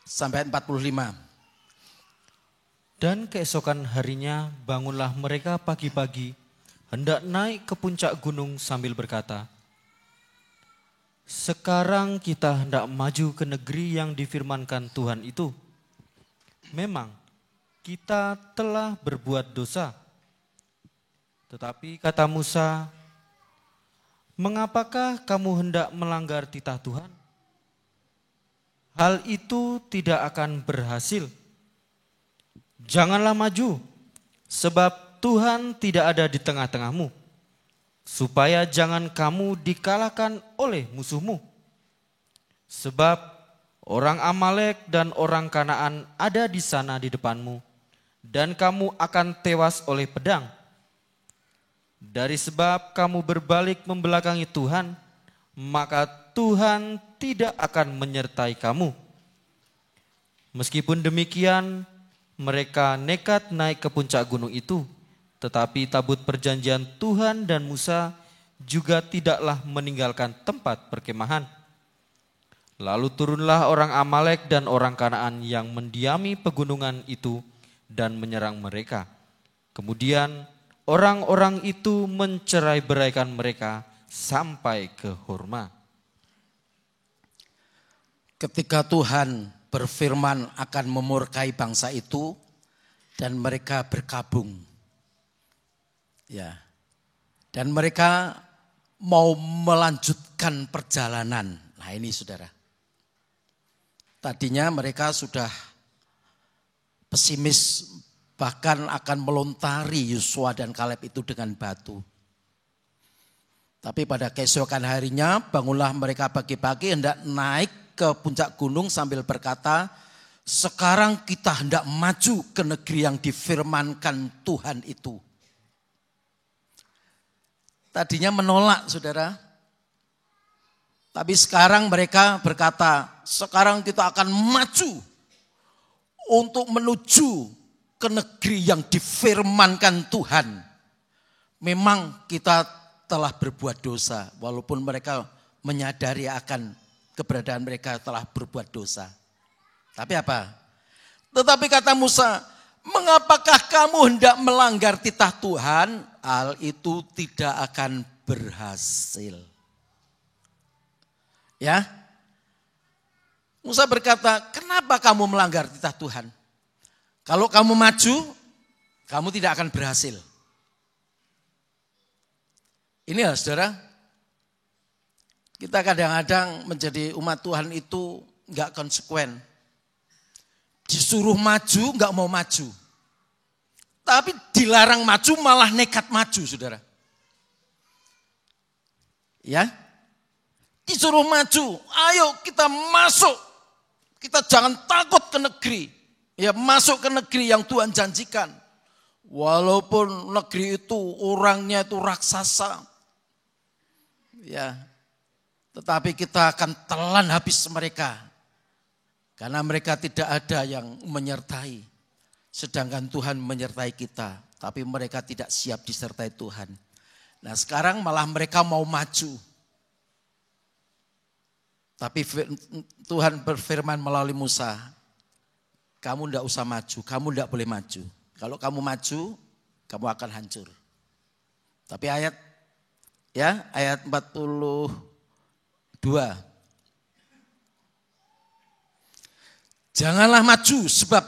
Sampai 45. Dan keesokan harinya bangunlah mereka pagi-pagi, hendak naik ke puncak gunung sambil berkata, sekarang kita hendak maju ke negeri yang difirmankan Tuhan itu. Memang kita telah berbuat dosa. Tetapi kata Musa, mengapakah kamu hendak melanggar titah Tuhan? Hal itu tidak akan berhasil. Janganlah maju, sebab Tuhan tidak ada di tengah-tengahmu, supaya jangan kamu dikalahkan oleh musuhmu. Sebab orang Amalek dan orang Kanaan ada di sana di depanmu, dan kamu akan tewas oleh pedang. Dari sebab kamu berbalik membelakangi Tuhan, maka Tuhan tidak akan menyertai kamu. Meskipun demikian, mereka nekat naik ke puncak gunung itu, tetapi tabut perjanjian Tuhan dan Musa juga tidaklah meninggalkan tempat perkemahan. Lalu turunlah orang Amalek dan orang Kanaan yang mendiami pegunungan itu dan menyerang mereka. Kemudian orang-orang itu mencerai-beraikan mereka sampai ke Horma. Ketika Tuhan berfirman akan memurkai bangsa itu dan mereka berkabung. Ya. Dan mereka mau melanjutkan perjalanan. Nah ini saudara. Tadinya mereka sudah pesimis, bahkan akan melontari Yosua dan Kaleb itu dengan batu. Tapi pada keesokan harinya bangunlah mereka pagi-pagi hendak naik ke puncak gunung sambil berkata, sekarang kita hendak maju ke negeri yang difirmankan Tuhan itu. Tadinya menolak saudara. Tapi sekarang mereka berkata, sekarang kita akan maju untuk menuju ke negeri yang difirmankan Tuhan. Memang kita telah berbuat dosa, walaupun mereka menyadari akan keberadaan mereka telah berbuat dosa. Tapi apa? Tetapi kata Musa, mengapakah kamu hendak melanggar titah Tuhan? Hal itu tidak akan berhasil. Ya, Musa berkata, kenapa kamu melanggar titah Tuhan? Kalau kamu maju, kamu tidak akan berhasil. Ini ya saudara, kita kadang-kadang menjadi umat Tuhan itu enggak konsekuen. Disuruh maju, enggak mau maju. Tapi dilarang maju malah nekat maju saudara. Ya, disuruh maju, ayo kita masuk. Kita jangan takut ke negeri. Ya, masuk ke negeri yang Tuhan janjikan. Walaupun negeri itu orangnya itu raksasa. Ya, tetapi kita akan telan habis mereka. Karena mereka tidak ada yang menyertai. Sedangkan Tuhan menyertai kita. Tapi mereka tidak siap disertai Tuhan. Nah sekarang malah mereka mau maju. Tapi Tuhan berfirman melalui Musa, kamu tidak usah maju, kamu tidak boleh maju. Kalau kamu maju, kamu akan hancur. Tapi ayat 42. Janganlah maju sebab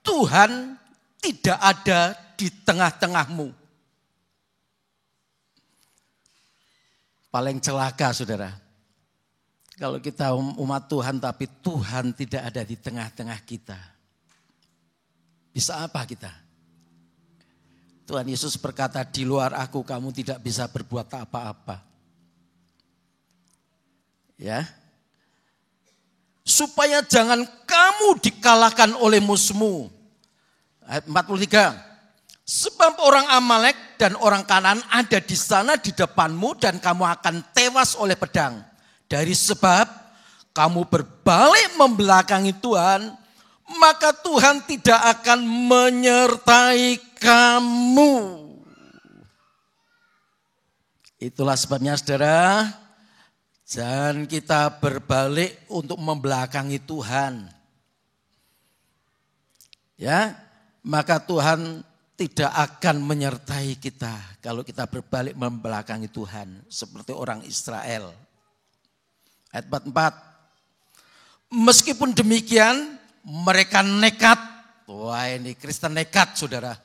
Tuhan tidak ada di tengah-tengahmu. Paling celaka saudara. Kalau kita umat Tuhan tapi Tuhan tidak ada di tengah-tengah kita. Bisa apa kita? Tuhan Yesus berkata, di luar aku kamu tidak bisa berbuat apa-apa. Ya. Supaya jangan kamu dikalahkan oleh musuhmu. Ayat 43. Sebab orang Amalek dan orang Kanaan ada di sana di depanmu dan kamu akan tewas oleh pedang. Dari sebab kamu berbalik membelakangi Tuhan, maka Tuhan tidak akan menyertai kamu. Itulah sebabnya saudara, jangan kita berbalik untuk membelakangi Tuhan. Ya, maka Tuhan tidak akan menyertai kita kalau kita berbalik membelakangi Tuhan seperti orang Israel. Ayat 44. Meskipun demikian mereka nekat. Wah ini Kristen nekat saudara.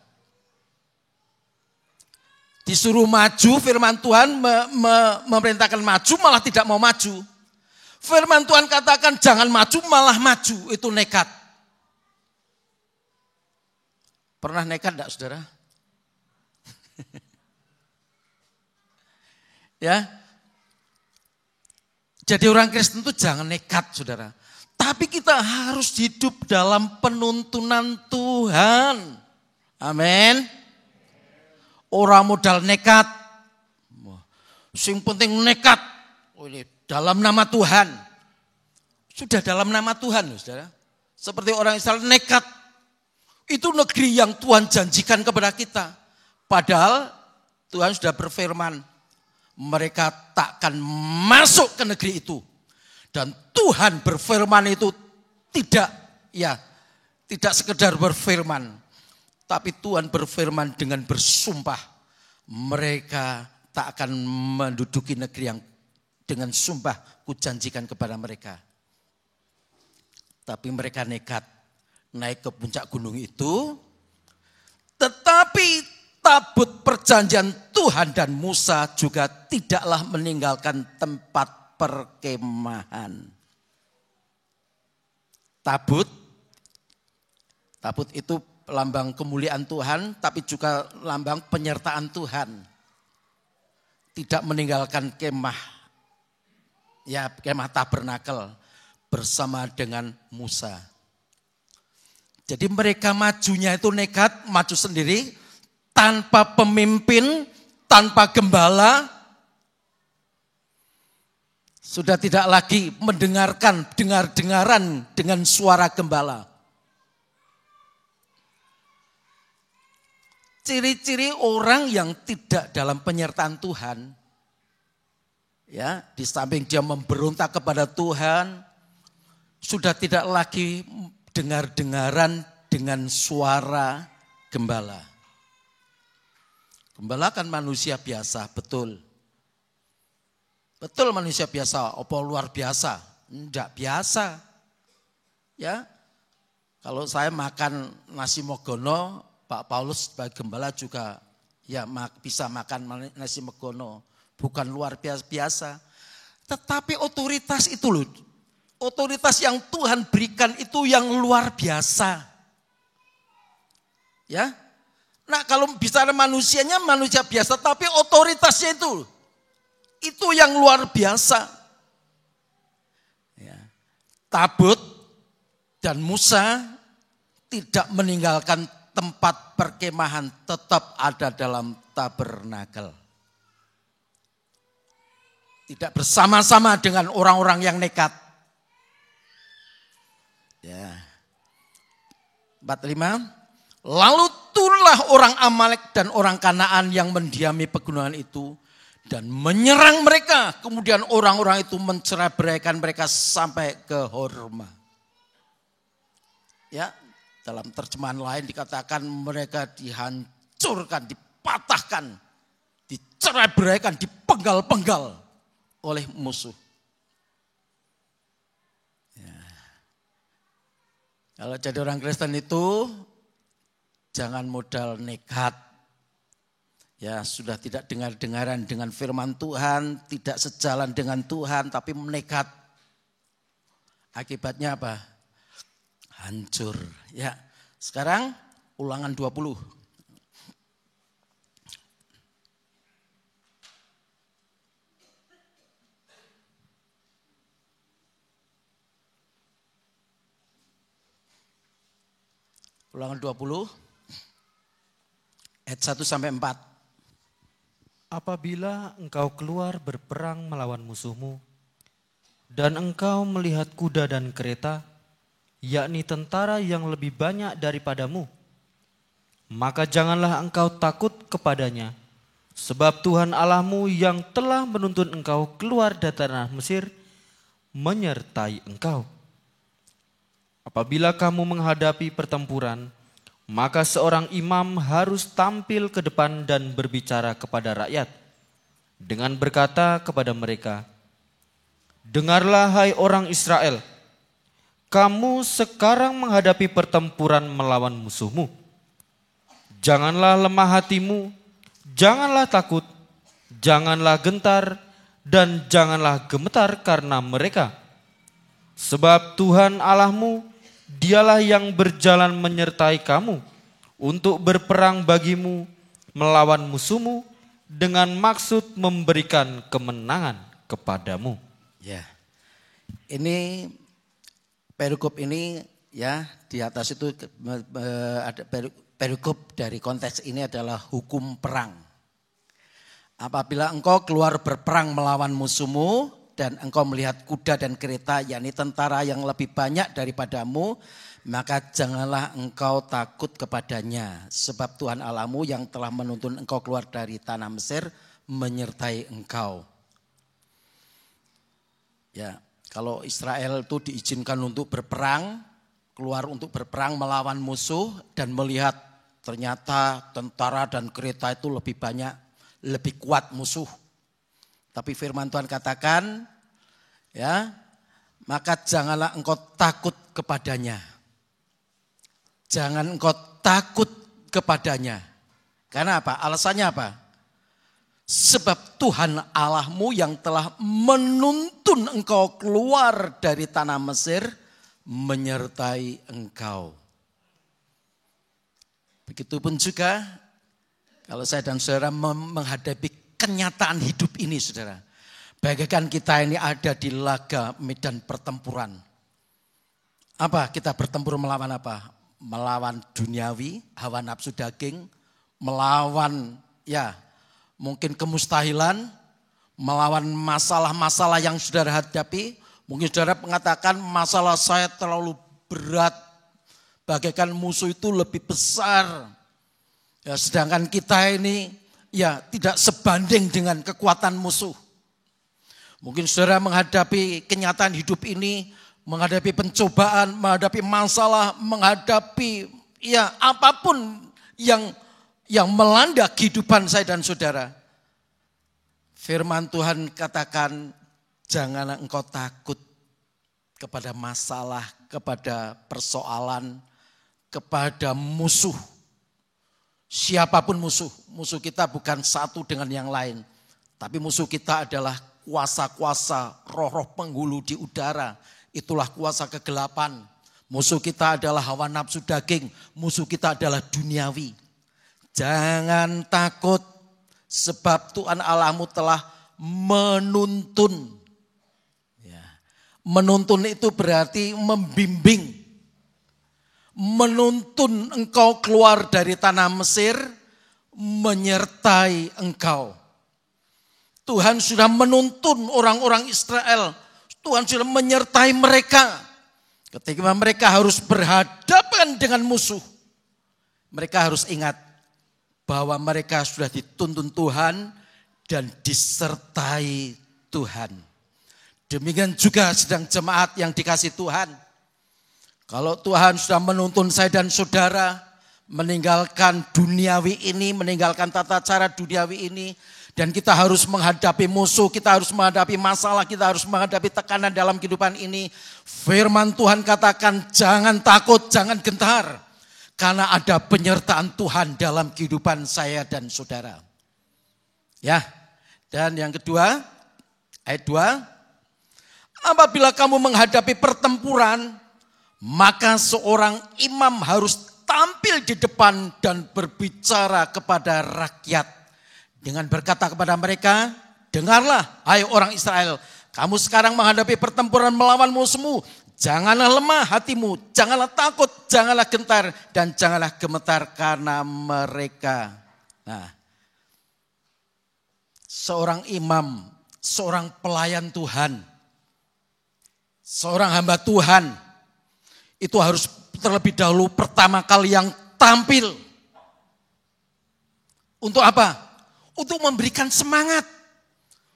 Disuruh maju firman Tuhan memerintahkan maju malah tidak mau maju. Firman Tuhan katakan jangan maju malah maju, itu nekat. Pernah nekat enggak saudara? Ya. Jadi orang Kristen itu jangan nekat saudara. Tapi kita harus hidup dalam penuntunan Tuhan. Amin. Ora modal nekat. Sing penting nekat. Ini dalam nama Tuhan. Sudah dalam nama Tuhan, Saudara. Seperti orang Israel nekat. Itu negeri yang Tuhan janjikan kepada kita. Padahal Tuhan sudah berfirman, mereka takkan masuk ke negeri itu. Dan Tuhan berfirman itu tidak sekedar berfirman. Tapi Tuhan berfirman dengan bersumpah. Mereka tak akan menduduki negeri yang dengan sumpah kujanjikan kepada mereka. Tapi mereka nekat naik ke puncak gunung itu. Tetapi tabut perjanjian Tuhan dan Musa juga tidaklah meninggalkan tempat perkemahan. Tabut itu lambang kemuliaan Tuhan, tapi juga lambang penyertaan Tuhan. Tidak meninggalkan kemah tabernakel bersama dengan Musa. Jadi mereka majunya itu nekat, maju sendiri, tanpa pemimpin, tanpa gembala. Sudah tidak lagi mendengarkan dengar-dengaran dengan suara gembala. Ciri-ciri orang yang tidak dalam penyertaan Tuhan, ya, di samping dia memberontak kepada Tuhan, sudah tidak lagi dengar-dengaran dengan suara gembala. Gembala kan manusia biasa, betul. Betul manusia biasa, apa luar biasa? Enggak biasa. Ya. Kalau saya makan nasi mogono, Pak Paulus sebagai gembala juga ya bisa makan nasi megono. Bukan luar biasa. Tetapi otoritas itu loh. Otoritas yang Tuhan berikan itu yang luar biasa. Ya. Nah kalau bicara manusianya manusia biasa. Tapi otoritasnya itu yang luar biasa. Ya. Tabut dan Musa tidak meninggalkan tempat perkemahan, tetap ada dalam tabernakel. Tidak bersama-sama dengan orang-orang yang nekat. Ya. 45. Lalu turunlah orang Amalek dan orang Kanaan yang mendiami pegunungan itu dan menyerang mereka. Kemudian orang-orang itu mencerai-beraikan mereka sampai ke Horma. Ya. Dalam terjemahan lain dikatakan mereka dihancurkan, dipatahkan, dicerai-beraikan, dipenggal-penggal oleh musuh. Ya. Kalau jadi orang Kristen itu jangan modal nekat. Ya sudah tidak dengar-dengaran dengan firman Tuhan, tidak sejalan dengan Tuhan, tapi menekat. Akibatnya apa? Hancur. Ya, sekarang Ulangan 20. Ulangan 20 ayat 1 sampai 4. Apabila engkau keluar berperang melawan musuhmu, dan engkau melihat kuda dan kereta, yakni tentara yang lebih banyak daripadamu, maka janganlah engkau takut kepadanya, sebab Tuhan Allahmu yang telah menuntun engkau keluar dari tanah Mesir, menyertai engkau. Apabila kamu menghadapi pertempuran, maka seorang imam harus tampil ke depan dan berbicara kepada rakyat, dengan berkata kepada mereka, dengarlah hai orang Israel, kamu sekarang menghadapi pertempuran melawan musuhmu. Janganlah lemah hatimu, janganlah takut, janganlah gentar, dan janganlah gemetar karena mereka. Sebab Tuhan Allahmu, dialah yang berjalan menyertai kamu untuk berperang bagimu melawan musuhmu dengan maksud memberikan kemenangan kepadamu. Ya, ini perikop ini ya di atas itu ada perikop dari konteks ini adalah hukum perang. Apabila engkau keluar berperang melawan musuhmu dan engkau melihat kuda dan kereta, yakni tentara yang lebih banyak daripadamu, maka janganlah engkau takut kepadanya. Sebab Tuhan Allahmu yang telah menuntun engkau keluar dari tanah Mesir menyertai engkau. Ya, kalau Israel itu diizinkan untuk berperang, keluar untuk berperang melawan musuh dan melihat ternyata tentara dan kereta itu lebih banyak, lebih kuat musuh. Tapi firman Tuhan katakan, ya, maka janganlah engkau takut kepadanya. Jangan engkau takut kepadanya. Karena apa? Alasannya apa? Sebab Tuhan Allahmu yang telah menuntun engkau keluar dari tanah Mesir menyertai engkau. Begitupun juga kalau saya dan saudara menghadapi kenyataan hidup ini, saudara. Bagaikan kita ini ada di laga medan pertempuran. Apa? Kita bertempur melawan apa? Melawan duniawi, hawa nafsu daging, melawan ya mungkin kemustahilan, melawan masalah-masalah yang saudara hadapi. Mungkin saudara mengatakan masalah saya terlalu berat, bagaikan musuh itu lebih besar. Ya, sedangkan kita ini ya tidak sebanding dengan kekuatan musuh. Mungkin saudara menghadapi kenyataan hidup ini, menghadapi pencobaan, menghadapi masalah, menghadapi ya apapun yang melanda kehidupan saya dan saudara. Firman Tuhan katakan, janganlah engkau takut kepada masalah, kepada persoalan, kepada musuh. Siapapun musuh, musuh kita bukan satu dengan yang lain. Tapi musuh kita adalah kuasa-kuasa, roh-roh penghulu di udara. Itulah kuasa kegelapan. Musuh kita adalah hawa nafsu daging. Musuh kita adalah duniawi. Jangan takut sebab Tuhan Allahmu telah menuntun. Ya. Menuntun itu berarti membimbing. Menuntun engkau keluar dari tanah Mesir, menyertai engkau. Tuhan sudah menuntun orang-orang Israel. Tuhan sudah menyertai mereka. Ketika mereka harus berhadapan dengan musuh, mereka harus ingat bahwa mereka sudah dituntun Tuhan dan disertai Tuhan. Demikian juga sedang jemaat yang dikasih Tuhan. Kalau Tuhan sudah menuntun saya dan saudara meninggalkan duniawi ini, meninggalkan tata cara duniawi ini, dan kita harus menghadapi musuh, kita harus menghadapi masalah, kita harus menghadapi tekanan dalam kehidupan ini. Firman Tuhan katakan jangan takut, jangan gentar, karena ada penyertaan Tuhan dalam kehidupan saya dan saudara. Ya, dan yang kedua, ayat 2, apabila kamu menghadapi pertempuran, maka seorang imam harus tampil di depan dan berbicara kepada rakyat dengan berkata kepada mereka, dengarlah hai orang Israel, kamu sekarang menghadapi pertempuran melawan musuhmu, janganlah lemah hatimu, janganlah takut, janganlah gentar, dan janganlah gemetar karena mereka. Nah, seorang imam, seorang pelayan Tuhan, seorang hamba Tuhan, itu harus terlebih dahulu pertama kali yang tampil. Untuk apa? Untuk memberikan semangat.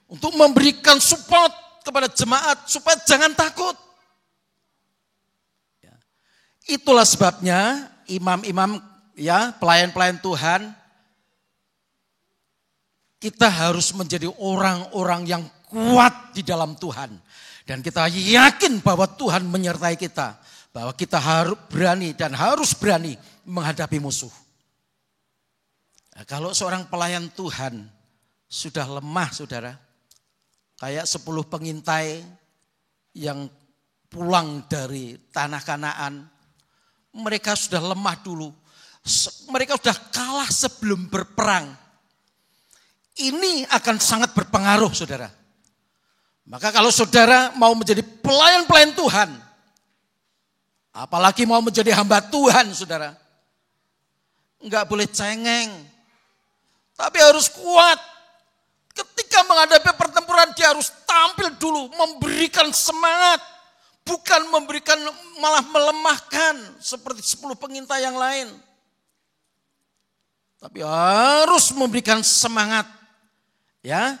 Untuk memberikan support kepada jemaat supaya jangan takut. Itulah sebabnya imam-imam, ya, pelayan-pelayan Tuhan, kita harus menjadi orang-orang yang kuat di dalam Tuhan. Dan kita yakin bahwa Tuhan menyertai kita. Bahwa kita harus berani dan harus berani menghadapi musuh. Nah, kalau seorang pelayan Tuhan sudah lemah, saudara, kayak 10 pengintai yang pulang dari tanah Kanaan, mereka sudah lemah dulu. Mereka sudah kalah sebelum berperang. Ini akan sangat berpengaruh, saudara. Maka kalau saudara mau menjadi pelayan-pelayan Tuhan, apalagi mau menjadi hamba Tuhan, saudara, enggak boleh cengeng, tapi harus kuat. Ketika menghadapi pertempuran dia harus tampil dulu, memberikan semangat, bukan memberikan malah melemahkan seperti 10 pengintai yang lain. Tapi harus memberikan semangat, ya,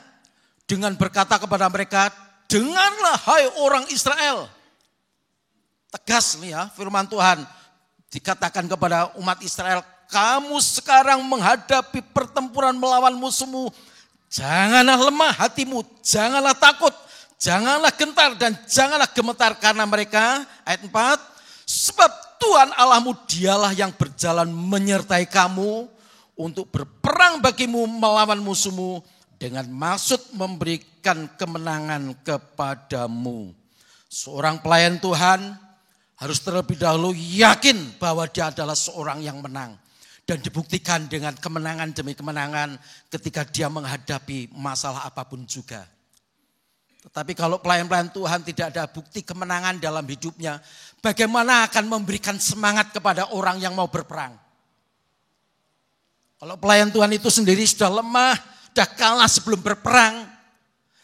dengan berkata kepada mereka, dengarlah hai orang Israel. Tegas nih ya firman Tuhan, dikatakan kepada umat Israel, kamu sekarang menghadapi pertempuran melawan musuhmu, janganlah lemah hatimu, janganlah takut, janganlah gentar dan janganlah gemetar karena mereka, ayat 4, sebab Tuhan Allahmu dialah yang berjalan menyertai kamu untuk berperang bagimu melawan musuhmu dengan maksud memberikan kemenangan kepadamu. Seorang pelayan Tuhan harus terlebih dahulu yakin bahwa dia adalah seorang yang menang. Dan dibuktikan dengan kemenangan demi kemenangan ketika dia menghadapi masalah apapun juga. Tetapi kalau pelayan-pelayan Tuhan tidak ada bukti kemenangan dalam hidupnya, bagaimana akan memberikan semangat kepada orang yang mau berperang? Kalau pelayan Tuhan itu sendiri sudah lemah, sudah kalah sebelum berperang,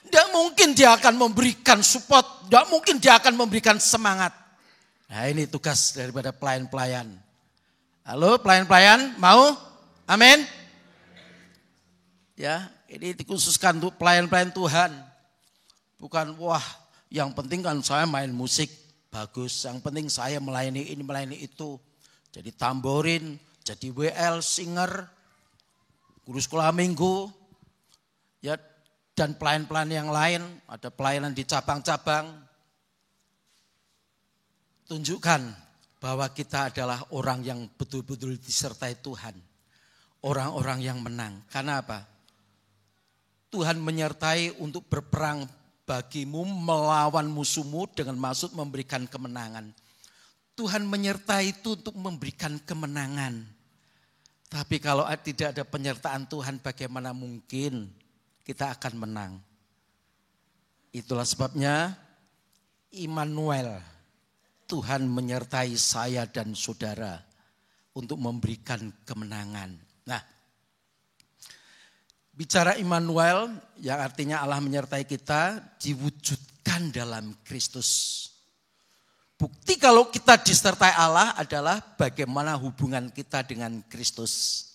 tidak mungkin dia akan memberikan support, tidak mungkin dia akan memberikan semangat. Nah ini tugas daripada pelayan-pelayan. Halo pelayan-pelayan, mau? Amin? Ya, ini dikhususkan untuk pelayan-pelayan Tuhan. Bukan wah yang penting kan saya main musik bagus, yang penting saya melayani ini melayani itu. Jadi tamborin, jadi WL, singer, guru sekolah minggu, ya, dan pelayan-pelayan yang lain, ada pelayanan di cabang-cabang. Tunjukkan bahwa kita adalah orang yang betul-betul disertai Tuhan. Orang-orang yang menang. Karena apa? Tuhan menyertai untuk berperang bagimu melawan musuhmu dengan maksud memberikan kemenangan. Tuhan menyertai itu untuk memberikan kemenangan. Tapi kalau tidak ada penyertaan Tuhan, bagaimana mungkin kita akan menang? Itulah sebabnya Immanuel, Tuhan menyertai saya dan saudara untuk memberikan kemenangan. Nah, bicara Immanuel yang artinya Allah menyertai kita, diwujudkan dalam Kristus. Bukti kalau kita disertai Allah adalah bagaimana hubungan kita dengan Kristus.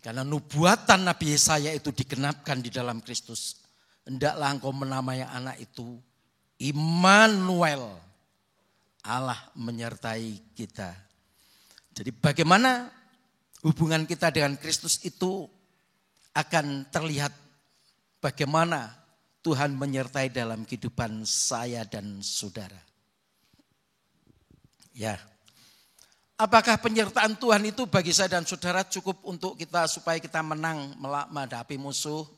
Karena nubuatan Nabi Yesaya itu digenapkan di dalam Kristus. Hendaklah engkau menamai anak itu Immanuel. Allah menyertai kita. Jadi bagaimana hubungan kita dengan Kristus itu akan terlihat bagaimana Tuhan menyertai dalam kehidupan saya dan saudara. Ya, apakah penyertaan Tuhan itu bagi saya dan saudara cukup untuk kita supaya kita menang menghadapi musuh,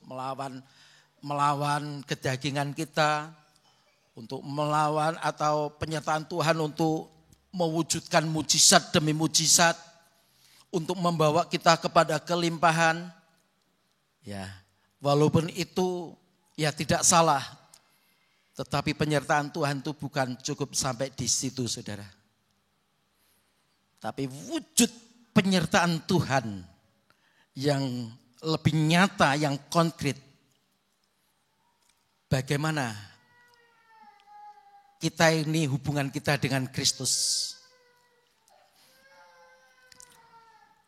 melawan kedagingan kita, untuk melawan atau penyertaan Tuhan untuk mewujudkan mujizat demi mujizat, untuk membawa kita kepada kelimpahan? Ya, walaupun itu ya tidak salah, tetapi penyertaan Tuhan itu bukan cukup sampai di situ, saudara. Tapi wujud penyertaan Tuhan yang lebih nyata, yang konkret. Bagaimana kita ini hubungan kita dengan Kristus.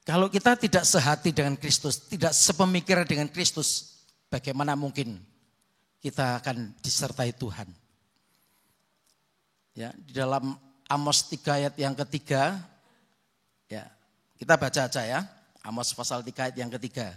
Kalau kita tidak sehati dengan Kristus, tidak sepemikiran dengan Kristus, bagaimana mungkin kita akan disertai Tuhan? Ya, di dalam Amos 3 ayat yang ketiga, ya, kita baca aja ya, Amos pasal 3 ayat yang ketiga.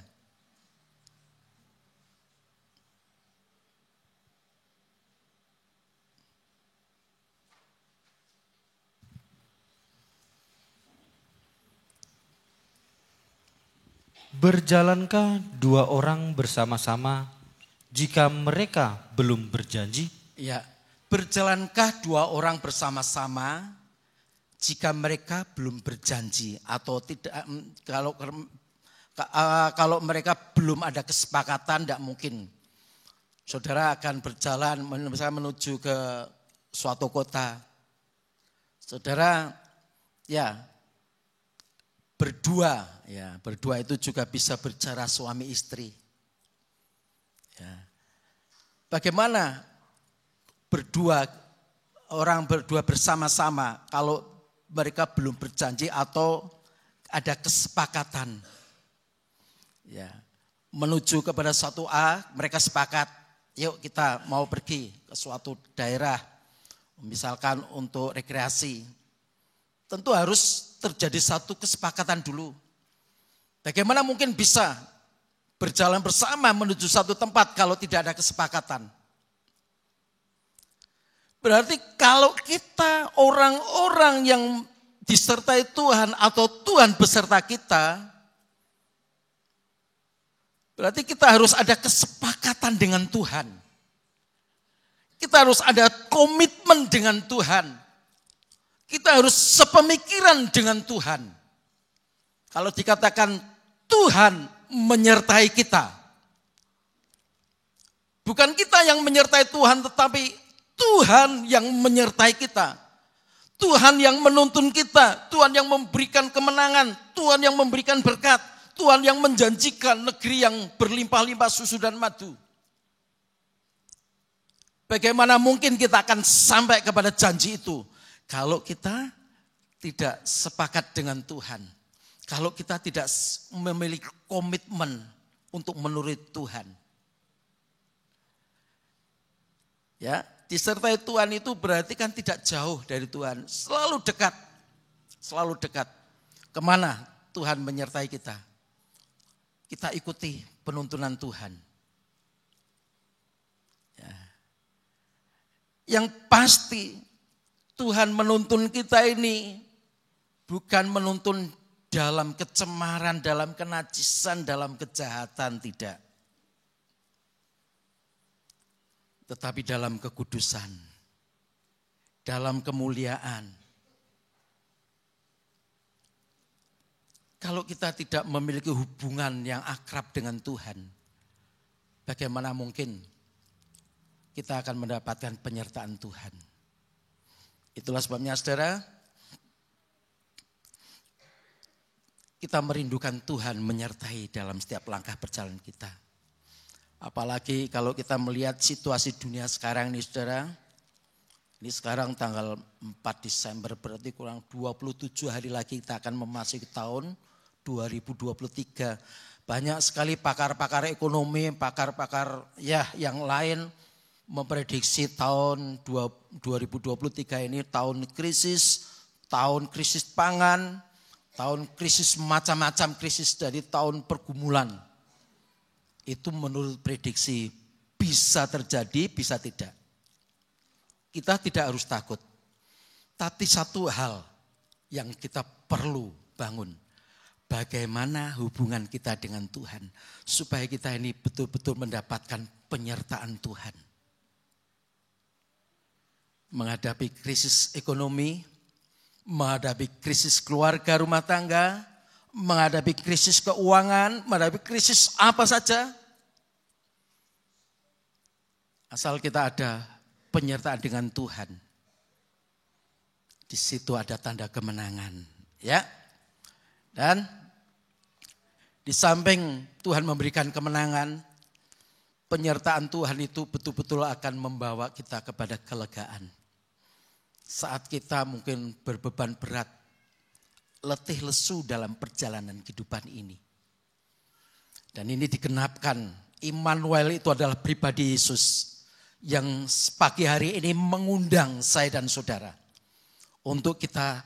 Berjalankah dua orang bersama-sama jika mereka belum berjanji? Ya, berjalankah dua orang bersama-sama jika mereka belum berjanji atau tidak? Kalau mereka belum ada kesepakatan, tidak mungkin. Saudara akan berjalan misalnya menuju ke suatu kota. Saudara, ya, berdua, ya berdua itu juga bisa bicara suami istri. Ya. Bagaimana orang berdua bersama-sama kalau mereka belum berjanji atau ada kesepakatan, ya menuju kepada suatu A, mereka sepakat, yuk kita mau pergi ke suatu daerah, misalkan untuk rekreasi. Tentu harus terjadi satu kesepakatan dulu. Bagaimana mungkin bisa berjalan bersama menuju satu tempat kalau tidak ada kesepakatan? Berarti kalau kita orang-orang yang disertai Tuhan atau Tuhan beserta kita, berarti kita harus ada kesepakatan dengan Tuhan. Kita harus ada komitmen dengan Tuhan. Kita harus sepemikiran dengan Tuhan. Kalau dikatakan Tuhan menyertai kita, bukan kita yang menyertai Tuhan, tetapi Tuhan yang menyertai kita. Tuhan yang menuntun kita, Tuhan yang memberikan kemenangan, Tuhan yang memberikan berkat, Tuhan yang menjanjikan negeri yang berlimpah-limpah susu dan madu. Bagaimana mungkin kita akan sampai kepada janji itu kalau kita tidak sepakat dengan Tuhan, kalau kita tidak memiliki komitmen untuk menurut Tuhan. Ya, disertai Tuhan itu berarti kan tidak jauh dari Tuhan, selalu dekat. Selalu dekat. Kemana Tuhan menyertai kita? Kita ikuti penuntunan Tuhan. Ya. Yang pasti Tuhan menuntun kita ini bukan menuntun dalam kecemaran, dalam kenajisan, dalam kejahatan, tidak. Tetapi dalam kekudusan, dalam kemuliaan. Kalau kita tidak memiliki hubungan yang akrab dengan Tuhan, bagaimana mungkin kita akan mendapatkan penyertaan Tuhan? Itulah sebabnya saudara, kita merindukan Tuhan menyertai dalam setiap langkah perjalanan kita. Apalagi kalau kita melihat situasi dunia sekarang ini saudara. Ini sekarang tanggal 4 Desember berarti kurang 27 hari lagi kita akan memasuki tahun 2023. Banyak sekali pakar-pakar ekonomi, pakar-pakar yang lain memprediksi tahun 2023 ini tahun krisis pangan, tahun krisis macam-macam krisis dari tahun pergumulan. Itu menurut prediksi bisa terjadi, bisa tidak. Kita tidak harus takut. Tapi satu hal yang kita perlu bangun. Bagaimana hubungan kita dengan Tuhan. Supaya kita ini betul-betul mendapatkan penyertaan Tuhan. Menghadapi krisis ekonomi, menghadapi krisis keluarga rumah tangga, menghadapi krisis keuangan, menghadapi krisis apa saja. Asal kita ada penyertaan dengan Tuhan. Di situ ada tanda kemenangan, ya. Dan di samping Tuhan memberikan kemenangan, penyertaan Tuhan itu betul-betul akan membawa kita kepada kelegaan. Saat kita mungkin berbeban berat, letih lesu dalam perjalanan kehidupan ini. Dan ini digenapkan, Immanuel itu adalah pribadi Yesus yang pagi hari ini mengundang saya dan saudara untuk kita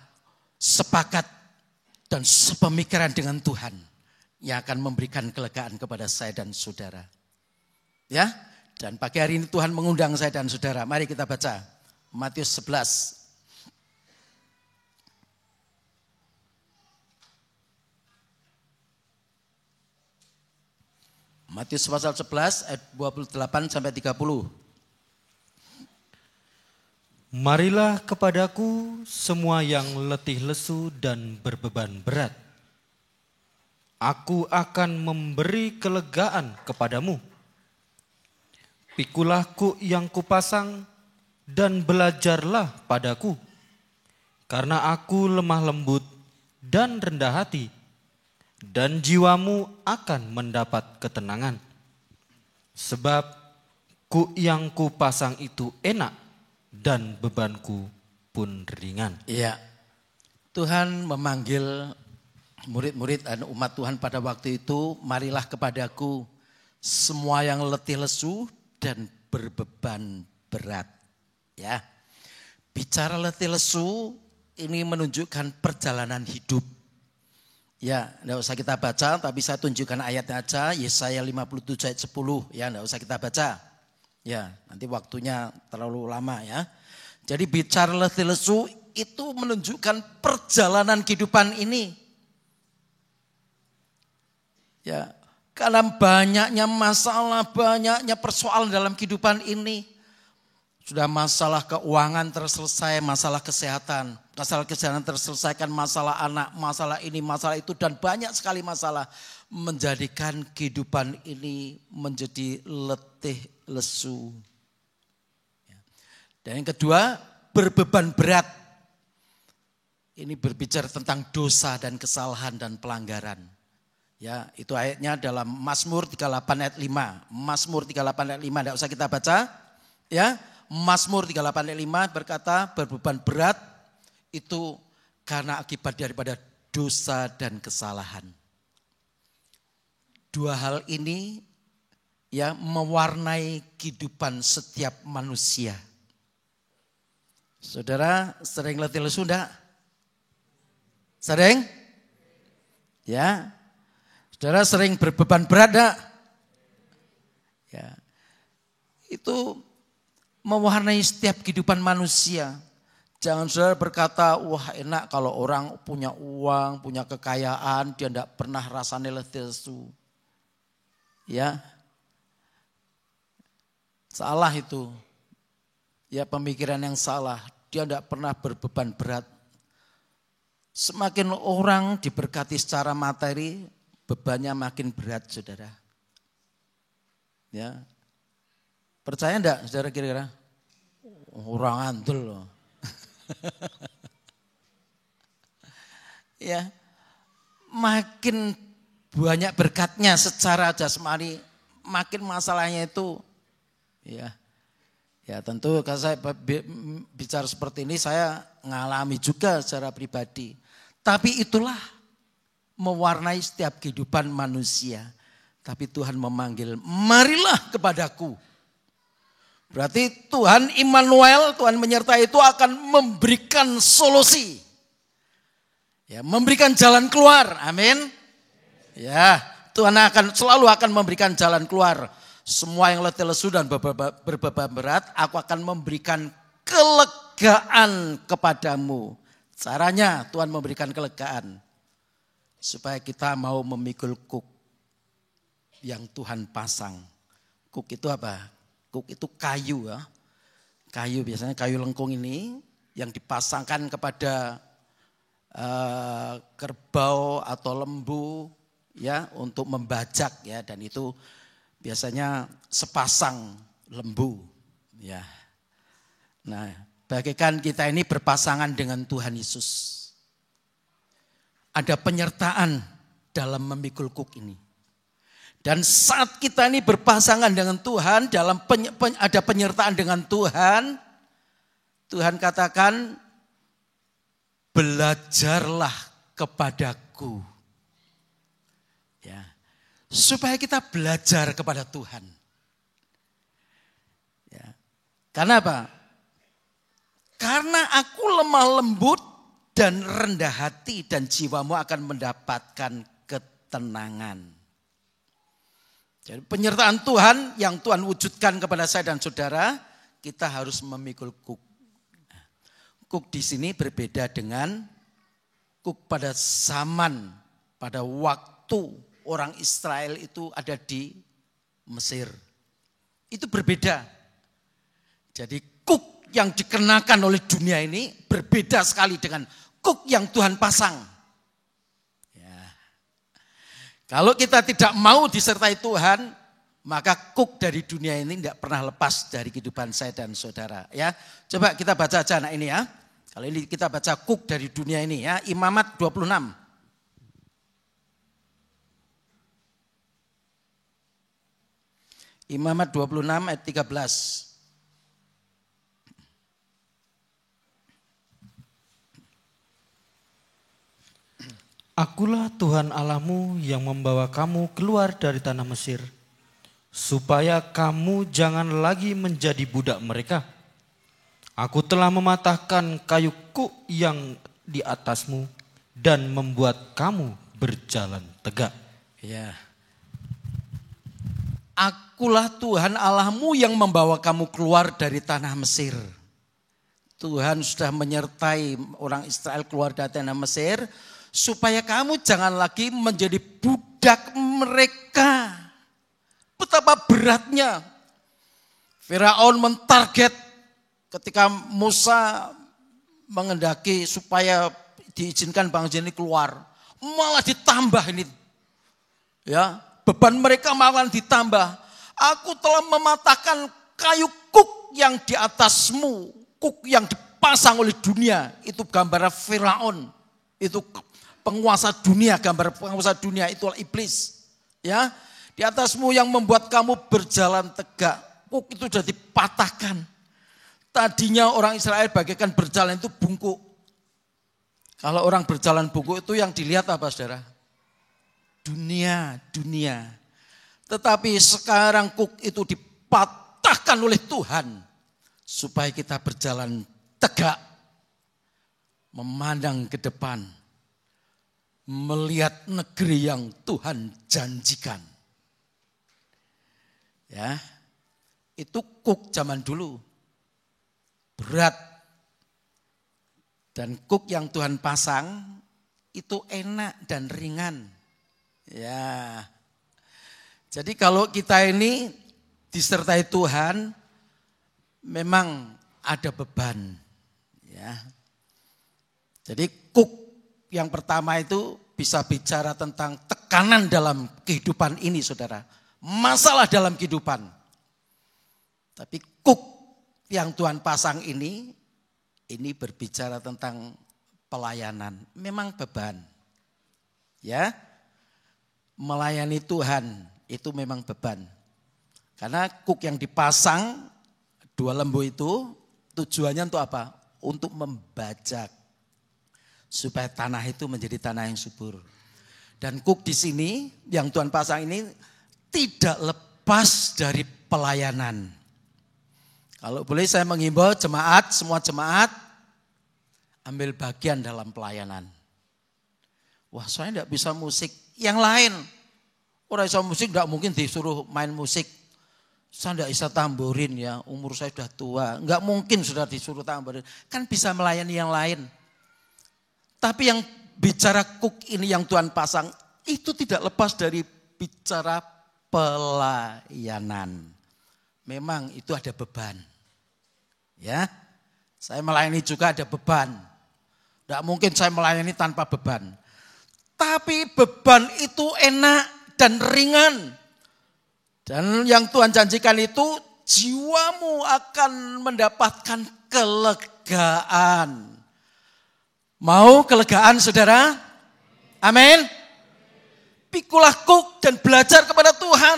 sepakat dan sepemikiran dengan Tuhan yang akan memberikan kelegaan kepada saya dan saudara. Ya, dan pagi hari ini Tuhan mengundang saya dan saudara. Mari kita baca Matius 11. Matius pasal 11 ayat 28 sampai 30. Marilah kepadaku semua yang letih lesu dan berbeban berat. Aku akan memberi kelegaan kepadamu. Pikulah kuk yang kupasang dan belajarlah padaku. Karena aku lemah lembut dan rendah hati dan jiwamu akan mendapat ketenangan. Sebab yang kupasang itu enak dan bebanku pun ringan. Iya. Tuhan memanggil murid-murid dan umat Tuhan pada waktu itu, marilah kepadaku semua yang letih lesu dan berbeban berat. Ya. Bicara letih lesu ini menunjukkan perjalanan hidup. Ya, enggak usah kita baca, tapi saya tunjukkan ayatnya aja, Yesaya 57 ayat 10. Ya, enggak usah kita baca. Ya, nanti waktunya terlalu lama ya. Jadi bicara letih lesu itu menunjukkan perjalanan kehidupan ini. Ya, karena banyaknya masalah, banyaknya persoalan dalam kehidupan ini. Sudah masalah keuangan terselesai, masalah kesehatan terselesaikan, masalah anak, masalah ini, masalah itu, dan banyak sekali masalah menjadikan kehidupan ini menjadi letih lesu. Dan yang kedua, berbeban berat. Ini berbicara tentang dosa dan kesalahan dan pelanggaran. Ya, itu ayatnya dalam Mazmur 38 ayat 5. Mazmur 38 ayat 5, tidak usah kita baca. Ya, Mazmur 38 ayat 5 berkata berbeban berat itu karena akibat daripada dosa dan kesalahan. Dua hal ini ya mewarnai kehidupan setiap manusia. Saudara sering letih lesu enggak? Sering? Ya. Saudara sering berbeban berat enggak? Ya. Itu mewarnai setiap kehidupan manusia. Jangan saudara berkata, wah enak kalau orang punya uang, punya kekayaan, dia tidak pernah rasanya letih lesu. Ya, salah itu. Ya, pemikiran yang salah. Dia tidak pernah berbeban berat. Semakin orang diberkati secara materi, bebannya makin berat, saudara. Ya, percaya enggak saudara kira-kira? Orang antul loh. Ya, makin banyak berkatnya secara jasmani, makin masalahnya itu, ya tentu kalau saya bicara seperti ini saya ngalami juga secara pribadi. Tapi itulah mewarnai setiap kehidupan manusia. Tapi Tuhan memanggil, marilah kepadaku. Berarti Tuhan Immanuel, Tuhan menyertai itu akan memberikan solusi. Ya, memberikan jalan keluar. Amin. Ya, Tuhan selalu akan memberikan jalan keluar. Semua yang letih lesu dan berbeban berat, aku akan memberikan kelegaan kepadamu. Caranya Tuhan memberikan kelegaan. Supaya kita mau memikul kuk yang Tuhan pasang. Kuk itu apa? Kuk itu kayu ya. Kayu biasanya kayu lengkung ini yang dipasangkan kepada kerbau atau lembu ya untuk membajak ya, dan itu biasanya sepasang lembu ya. Nah, bagaikan kita ini berpasangan dengan Tuhan Yesus. Ada penyertaan dalam memikul kuk ini. Dan saat kita ini berpasangan dengan Tuhan, ada penyertaan dengan Tuhan, Tuhan katakan, belajarlah kepadaku. Ya, supaya kita belajar kepada Tuhan. Ya, karena apa? Karena aku lemah lembut dan rendah hati, dan jiwamu akan mendapatkan ketenangan. Jadi penyertaan Tuhan yang Tuhan wujudkan kepada saya dan saudara, kita harus memikul kuk. Kuk di sini berbeda dengan kuk pada zaman, pada waktu orang Israel itu ada di Mesir. Itu berbeda. Jadi kuk yang dikenakan oleh dunia ini berbeda sekali dengan kuk yang Tuhan pasang. Kalau kita tidak mau disertai Tuhan, maka kuk dari dunia ini tidak pernah lepas dari kehidupan saya dan saudara. Ya, coba kita baca aja anak ini ya. Kalau ini kita baca kuk dari dunia ini ya, Imamat 26. Imamat 26 ayat 13. Akulah Tuhan Allahmu yang membawa kamu keluar dari tanah Mesir, supaya kamu jangan lagi menjadi budak mereka. Aku telah mematahkan kayu kuk yang di atasmu dan membuat kamu berjalan tegak. Ya. Akulah Tuhan Allahmu yang membawa kamu keluar dari tanah Mesir. Tuhan sudah menyertai orang Israel keluar dari tanah Mesir, supaya kamu jangan lagi menjadi budak mereka. Betapa beratnya Firaun mentarget ketika Musa mengendaki supaya diizinkan bangsa ini keluar. Malah ditambah ini. Ya, beban mereka malah ditambah. Aku telah mematahkan kayu kuk yang di atasmu. Kuk yang dipasang oleh dunia. Itu gambar Firaun. Itu penguasa dunia, gambar penguasa dunia itulah iblis. Ya, di atasmu yang membuat kamu berjalan tegak. Kuk itu sudah dipatahkan. Tadinya orang Israel bagaikan berjalan itu bungkuk. Kalau orang berjalan bungkuk itu yang dilihat apa saudara? Dunia. Tetapi sekarang kuk itu dipatahkan oleh Tuhan. Supaya kita berjalan tegak. Memandang ke depan. Melihat negeri yang Tuhan janjikan. Ya, itu kuk zaman dulu. Berat. Dan kuk yang Tuhan pasang itu enak dan ringan. Ya. Jadi kalau kita ini disertai Tuhan memang ada beban. Ya. Jadi kuk yang pertama itu bisa bicara tentang tekanan dalam kehidupan ini saudara. Masalah dalam kehidupan. Tapi kuk yang Tuhan pasang ini berbicara tentang pelayanan. Memang beban. Ya. Melayani Tuhan itu memang beban. Karena kuk yang dipasang, 2 lembu itu tujuannya untuk apa? Untuk membajak. Supaya tanah itu menjadi tanah yang subur. Dan kuk di sini yang Tuhan pasang ini tidak lepas dari pelayanan. Kalau boleh saya menghimbau jemaat, semua jemaat ambil bagian dalam pelayanan. Wah, saya tidak bisa musik. Yang lain, orang bisa musik tidak mungkin disuruh main musik. Saya tidak bisa tamborin ya, umur saya sudah tua. Enggak mungkin sudah disuruh tamborin. Kan bisa melayani yang lain. Tapi yang bicara kuk ini yang Tuhan pasang, itu tidak lepas dari bicara pelayanan. Memang itu ada beban. Ya, saya melayani juga ada beban. Tidak mungkin saya melayani tanpa beban. Tapi beban itu enak dan ringan. Dan yang Tuhan janjikan itu jiwamu akan mendapatkan kelegaan. Mau kelegaan saudara? Amin. Pikulah kuk dan belajar kepada Tuhan.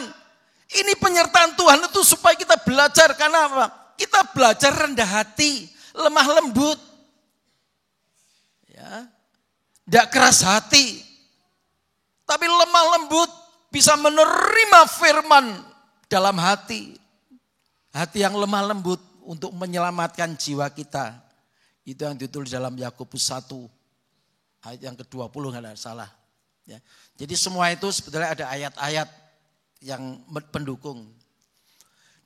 Ini penyertaan Tuhan itu supaya kita belajar. Karena apa? Kita belajar rendah hati, lemah lembut. Ya. Tidak keras hati. Tapi lemah lembut bisa menerima firman dalam hati. Hati yang lemah lembut untuk menyelamatkan jiwa kita. Itu yang ditulis dalam Yakobus 1 ayat yang ke-20 enggak ada salah. Ya. Jadi semua itu sebetulnya ada ayat-ayat yang pendukung.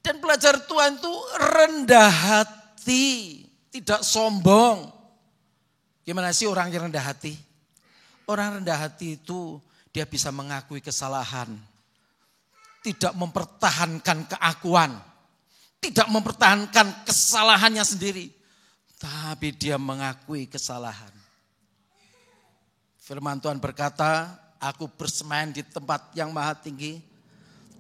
Dan belajar Tuhan itu rendah hati, tidak sombong. Gimana sih orang yang rendah hati? Orang rendah hati itu dia bisa mengakui kesalahan. Tidak mempertahankan keakuan. Tidak mempertahankan kesalahannya sendiri. Tapi dia mengakui kesalahan. Firman Tuhan berkata, aku bersemayam di tempat yang maha tinggi.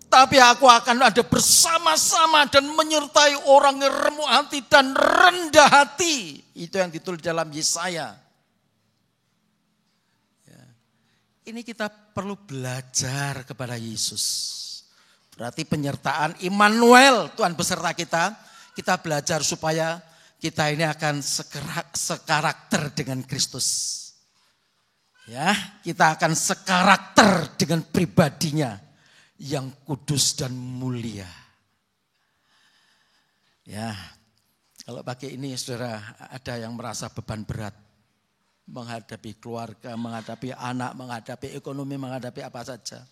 Tapi aku akan ada bersama-sama dan menyertai orang yang remuk hati dan rendah hati. Itu yang ditulis dalam Yesaya. Ya. Ini kita perlu belajar kepada Yesus. Berarti penyertaan Immanuel, Tuhan beserta kita. Kita belajar supaya kita ini akan sekarakter dengan Kristus. Ya, kita akan sekarakter dengan pribadinya yang kudus dan mulia. Ya, kalau pakai ini saudara, ada yang merasa beban berat menghadapi keluarga, menghadapi anak, menghadapi ekonomi, menghadapi apa saja.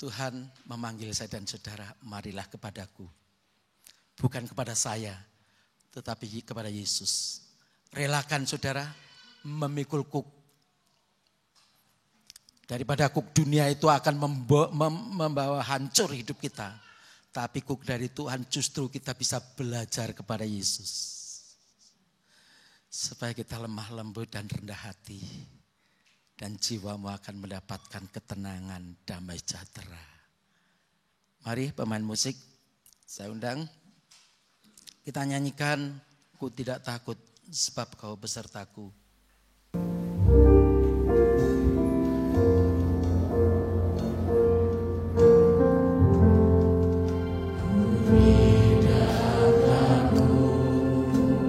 Tuhan memanggil saya dan saudara, marilah kepadaku. Bukan kepada saya, tetapi kepada Yesus. Relakan saudara memikul kuk. Daripada kuk dunia itu akan membawa hancur hidup kita. Tapi kuk dari Tuhan justru kita bisa belajar kepada Yesus. Supaya kita lemah lembut dan rendah hati. Dan jiwamu akan mendapatkan ketenangan, damai sejahtera. Mari pemain musik, saya undang. Kita nyanyikan, ku tidak takut sebab kau besertaku.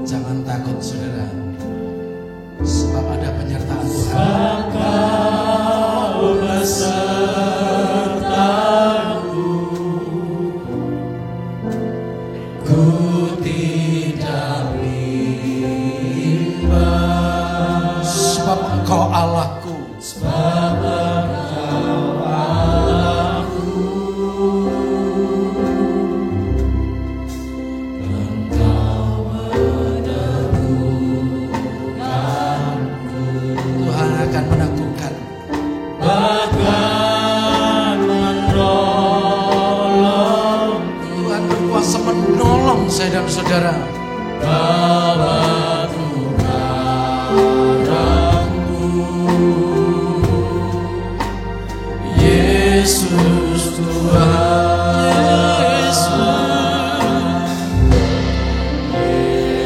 Jangan takut saudara, sebab ada penyertaan Tuhan. Kau besertaku, ku tidak bimbang, sebab Engkau Allahku, sebab Engkau Allahku, Engkau meneguhkanku. Tuhan akan meneguhkan, bahkan menolong. Tuhan berkuasa menolong saya dan saudara. Bawa Tuhanku, Yesus Tuhan,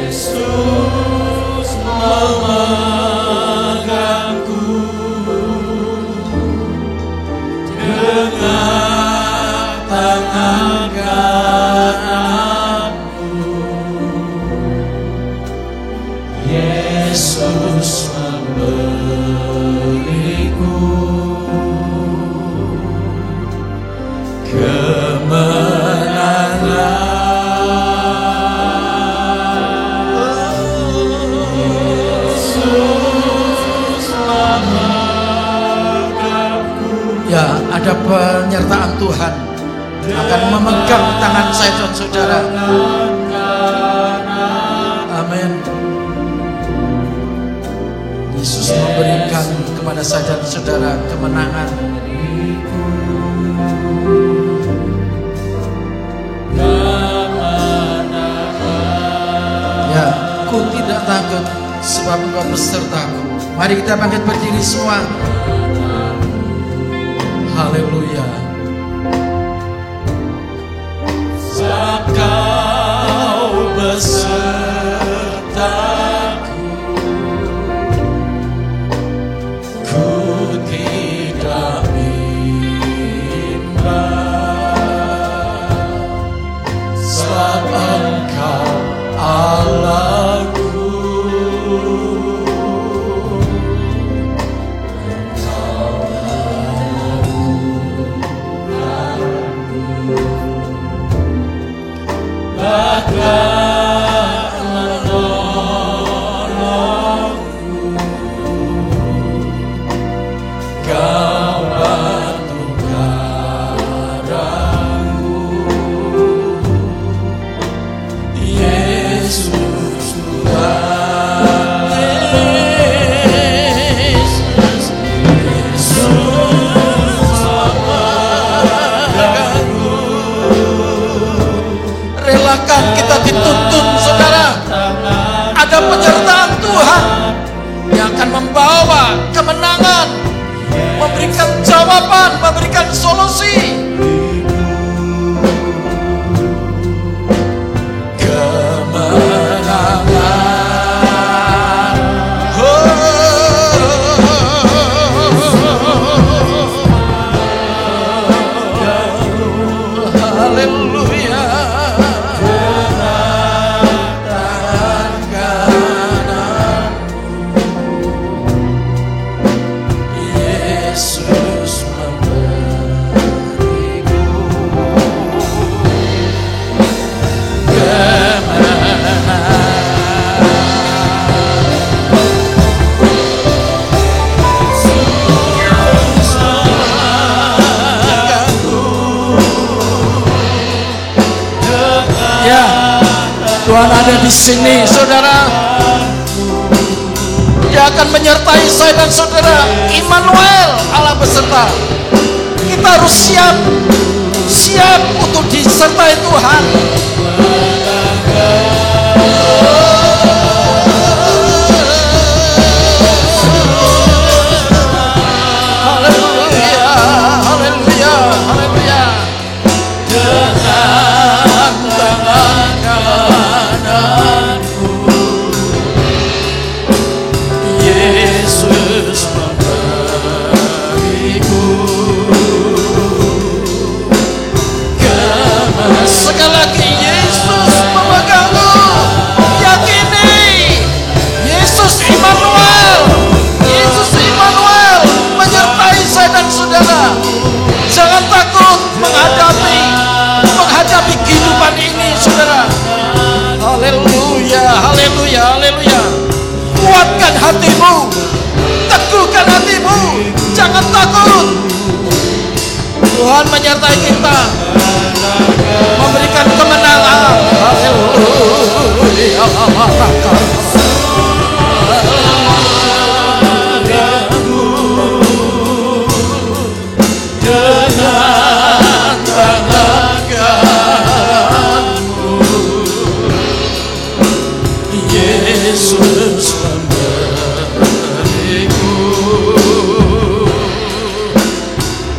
Yesus memegangku dengan tangan kananku. Yesus memberiku kemenangan. Yesus memegangku. Ya, ada penyertaan Tuhan akan memegang tangan saya dan saudara. Amin. Yesus memberikan kepada saya dan saudara kemenangan. Ya, ku tidak takut sebab Engkau besertaku. Mari kita bangkit berdiri semua. Haleluya. Sebab Kau besertaku, ku tidak bimbang, sebab Engkau Allahku, Engkau meneguhkanku, bahkan menolongku. Kau batu karangku, Yesus Tuhan, Yesus memegangku. Relakan kita dituntun saudara. Ada penyertaan Tuhan yang akan membawa kemenangan, memberikan jawaban, memberikan solusi. Kemenangan. Ya, Tuhan ada di sini, saudara. Dia akan menyertai saya dan saudara. Immanuel, Allah beserta. Kita harus siap untuk disertai Tuhan. Haleluya, haleluya, haleluya. Dengan tangan kananku, Yesus memberiku kemenangan. Sekali lagi, Yesus memegangmu. Yakini, Yesus Immanuel. Yesus Immanuel menyertai saya dan saudara. Jangan takut menghadapi kehidupan ini, saudara. Haleluya, haleluya, haleluya. Kuatkan hatimu, teguhkan hatimu, jangan takut. Tuhan menyertai kita, memberikan kemenangan. Haleluya. Dengan tangan kananmu, Yesus memberiku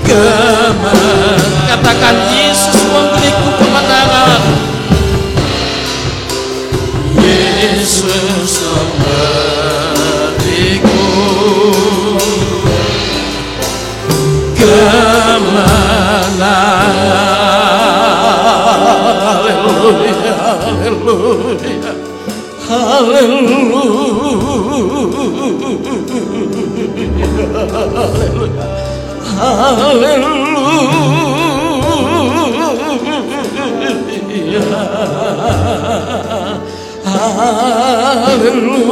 kemenangan. Katakan, Yesus memberiku kemenangan. Yesus memberiku kemenangan. Haleluya, haleluya,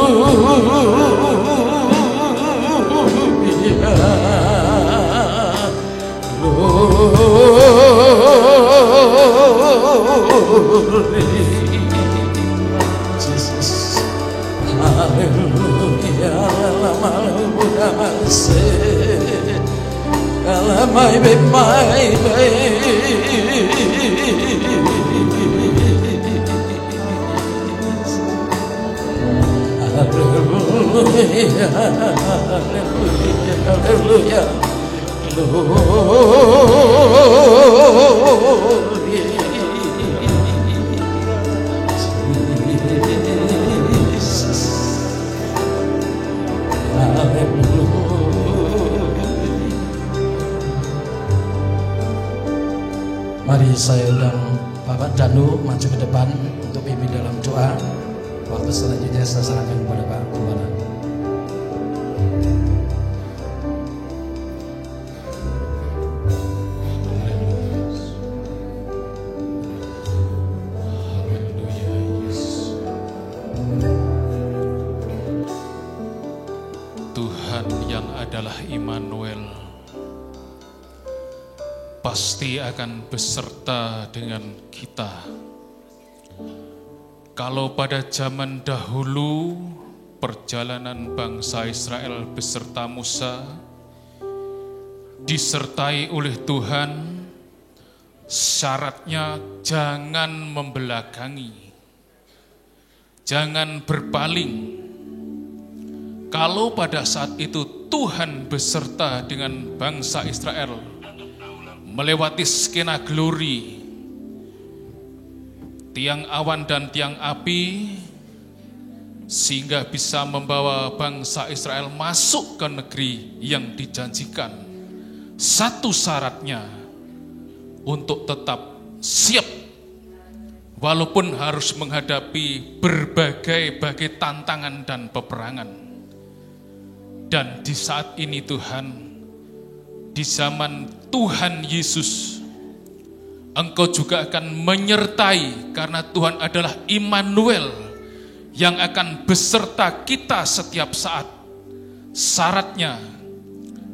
Jesus, haleluya, haleluya, Mari saya undang Bapak Danu maju ke depan untuk pimpin dalam doa. Waktu selanjutnya saya serahkan kepada Pak Gembala. Tuhan yang adalah Immanuel pasti akan beserta dengan kita. Kalau pada zaman dahulu perjalanan bangsa Israel beserta Musa disertai oleh Tuhan, syaratnya jangan membelakangi, jangan berpaling. Kalau pada saat itu Tuhan beserta dengan bangsa Israel melewati skena glori, tiang awan dan tiang api, sehingga bisa membawa bangsa Israel masuk ke negeri yang dijanjikan. Satu syaratnya untuk tetap siap walaupun harus menghadapi berbagai tantangan dan peperangan. Dan di saat ini Tuhan, di zaman Tuhan Yesus, Engkau juga akan menyertai karena Tuhan adalah Immanuel yang akan beserta kita setiap saat. Syaratnya,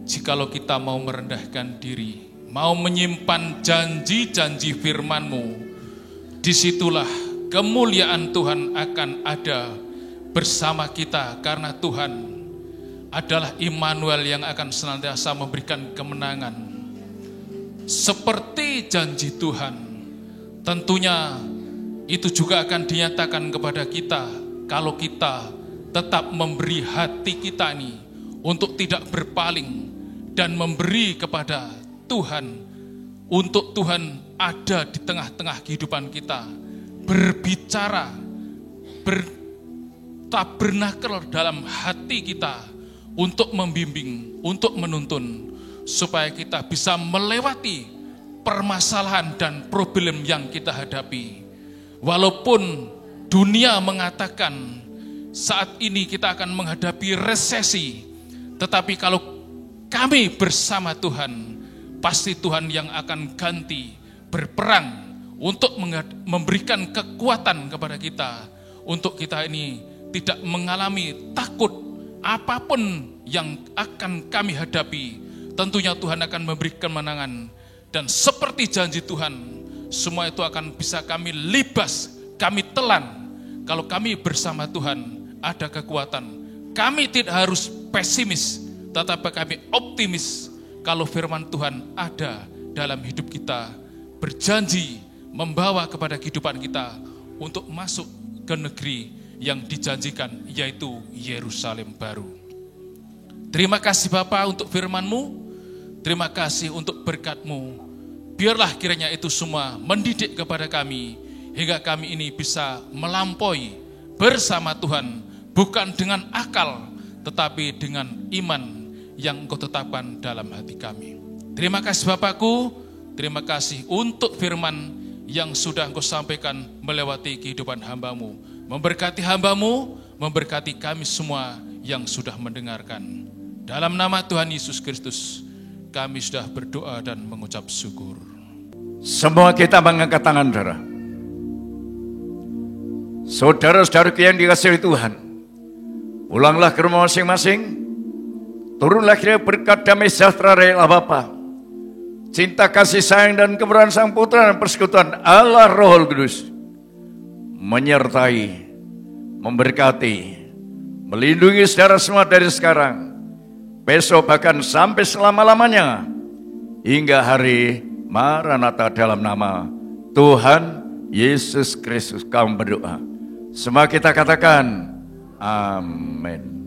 jikalau kita mau merendahkan diri, mau menyimpan janji-janji firman-Mu, disitulah kemuliaan Tuhan akan ada bersama kita, karena Tuhan adalah Immanuel yang akan senantiasa memberikan kemenangan. Seperti janji Tuhan, tentunya itu juga akan dinyatakan kepada kita kalau kita tetap memberi hati kita ini untuk tidak berpaling dan memberi kepada Tuhan, untuk Tuhan ada di tengah-tengah kehidupan kita, berbicara, bertabernakel dalam hati kita untuk membimbing, untuk menuntun, supaya kita bisa melewati permasalahan dan problem yang kita hadapi. Walaupun dunia mengatakan saat ini kita akan menghadapi resesi, tetapi kalau kami bersama Tuhan, pasti Tuhan yang akan ganti, berperang untuk memberikan kekuatan kepada kita, untuk kita ini tidak mengalami takut apapun yang akan kami hadapi. Tentunya Tuhan akan memberi kemenangan, dan seperti janji Tuhan, semua itu akan bisa kami libas, kami telan. Kalau kami bersama Tuhan, ada kekuatan. Kami tidak harus pesimis, tetapi kami optimis kalau firman Tuhan ada dalam hidup kita, berjanji membawa kepada kehidupan kita untuk masuk ke negeri yang dijanjikan, yaitu Yerusalem baru. Terima kasih Bapa untuk firman-Mu, terima kasih untuk berkat-Mu. Biarlah kiranya itu semua mendidik kepada kami, hingga kami ini bisa melampaui bersama Tuhan, bukan dengan akal, tetapi dengan iman yang Engkau tetapkan dalam hati kami. Terima kasih Bapakku, terima kasih untuk firman yang sudah Engkau sampaikan melewati kehidupan hamba-Mu. Memberkati hamba-Mu, memberkati kami semua yang sudah mendengarkan. Dalam nama Tuhan Yesus Kristus, kami sudah berdoa dan mengucap syukur. Semua kita mengangkat tangan, saudara. Saudara-saudaraku yang dikasihi Tuhan, pulanglah ke rumah masing-masing. Turunlah kiranya berkat damai sejahtera dari Allah Bapa, cinta kasih sayang dan kemurahan Sang Putra dan persekutuan Allah Roh Kudus menyertai, memberkati, melindungi saudara semua dari sekarang, besok bahkan sampai selama-lamanya, hingga hari Maranatha dalam nama Tuhan Yesus Kristus. Kami berdoa. Semua kita katakan amin.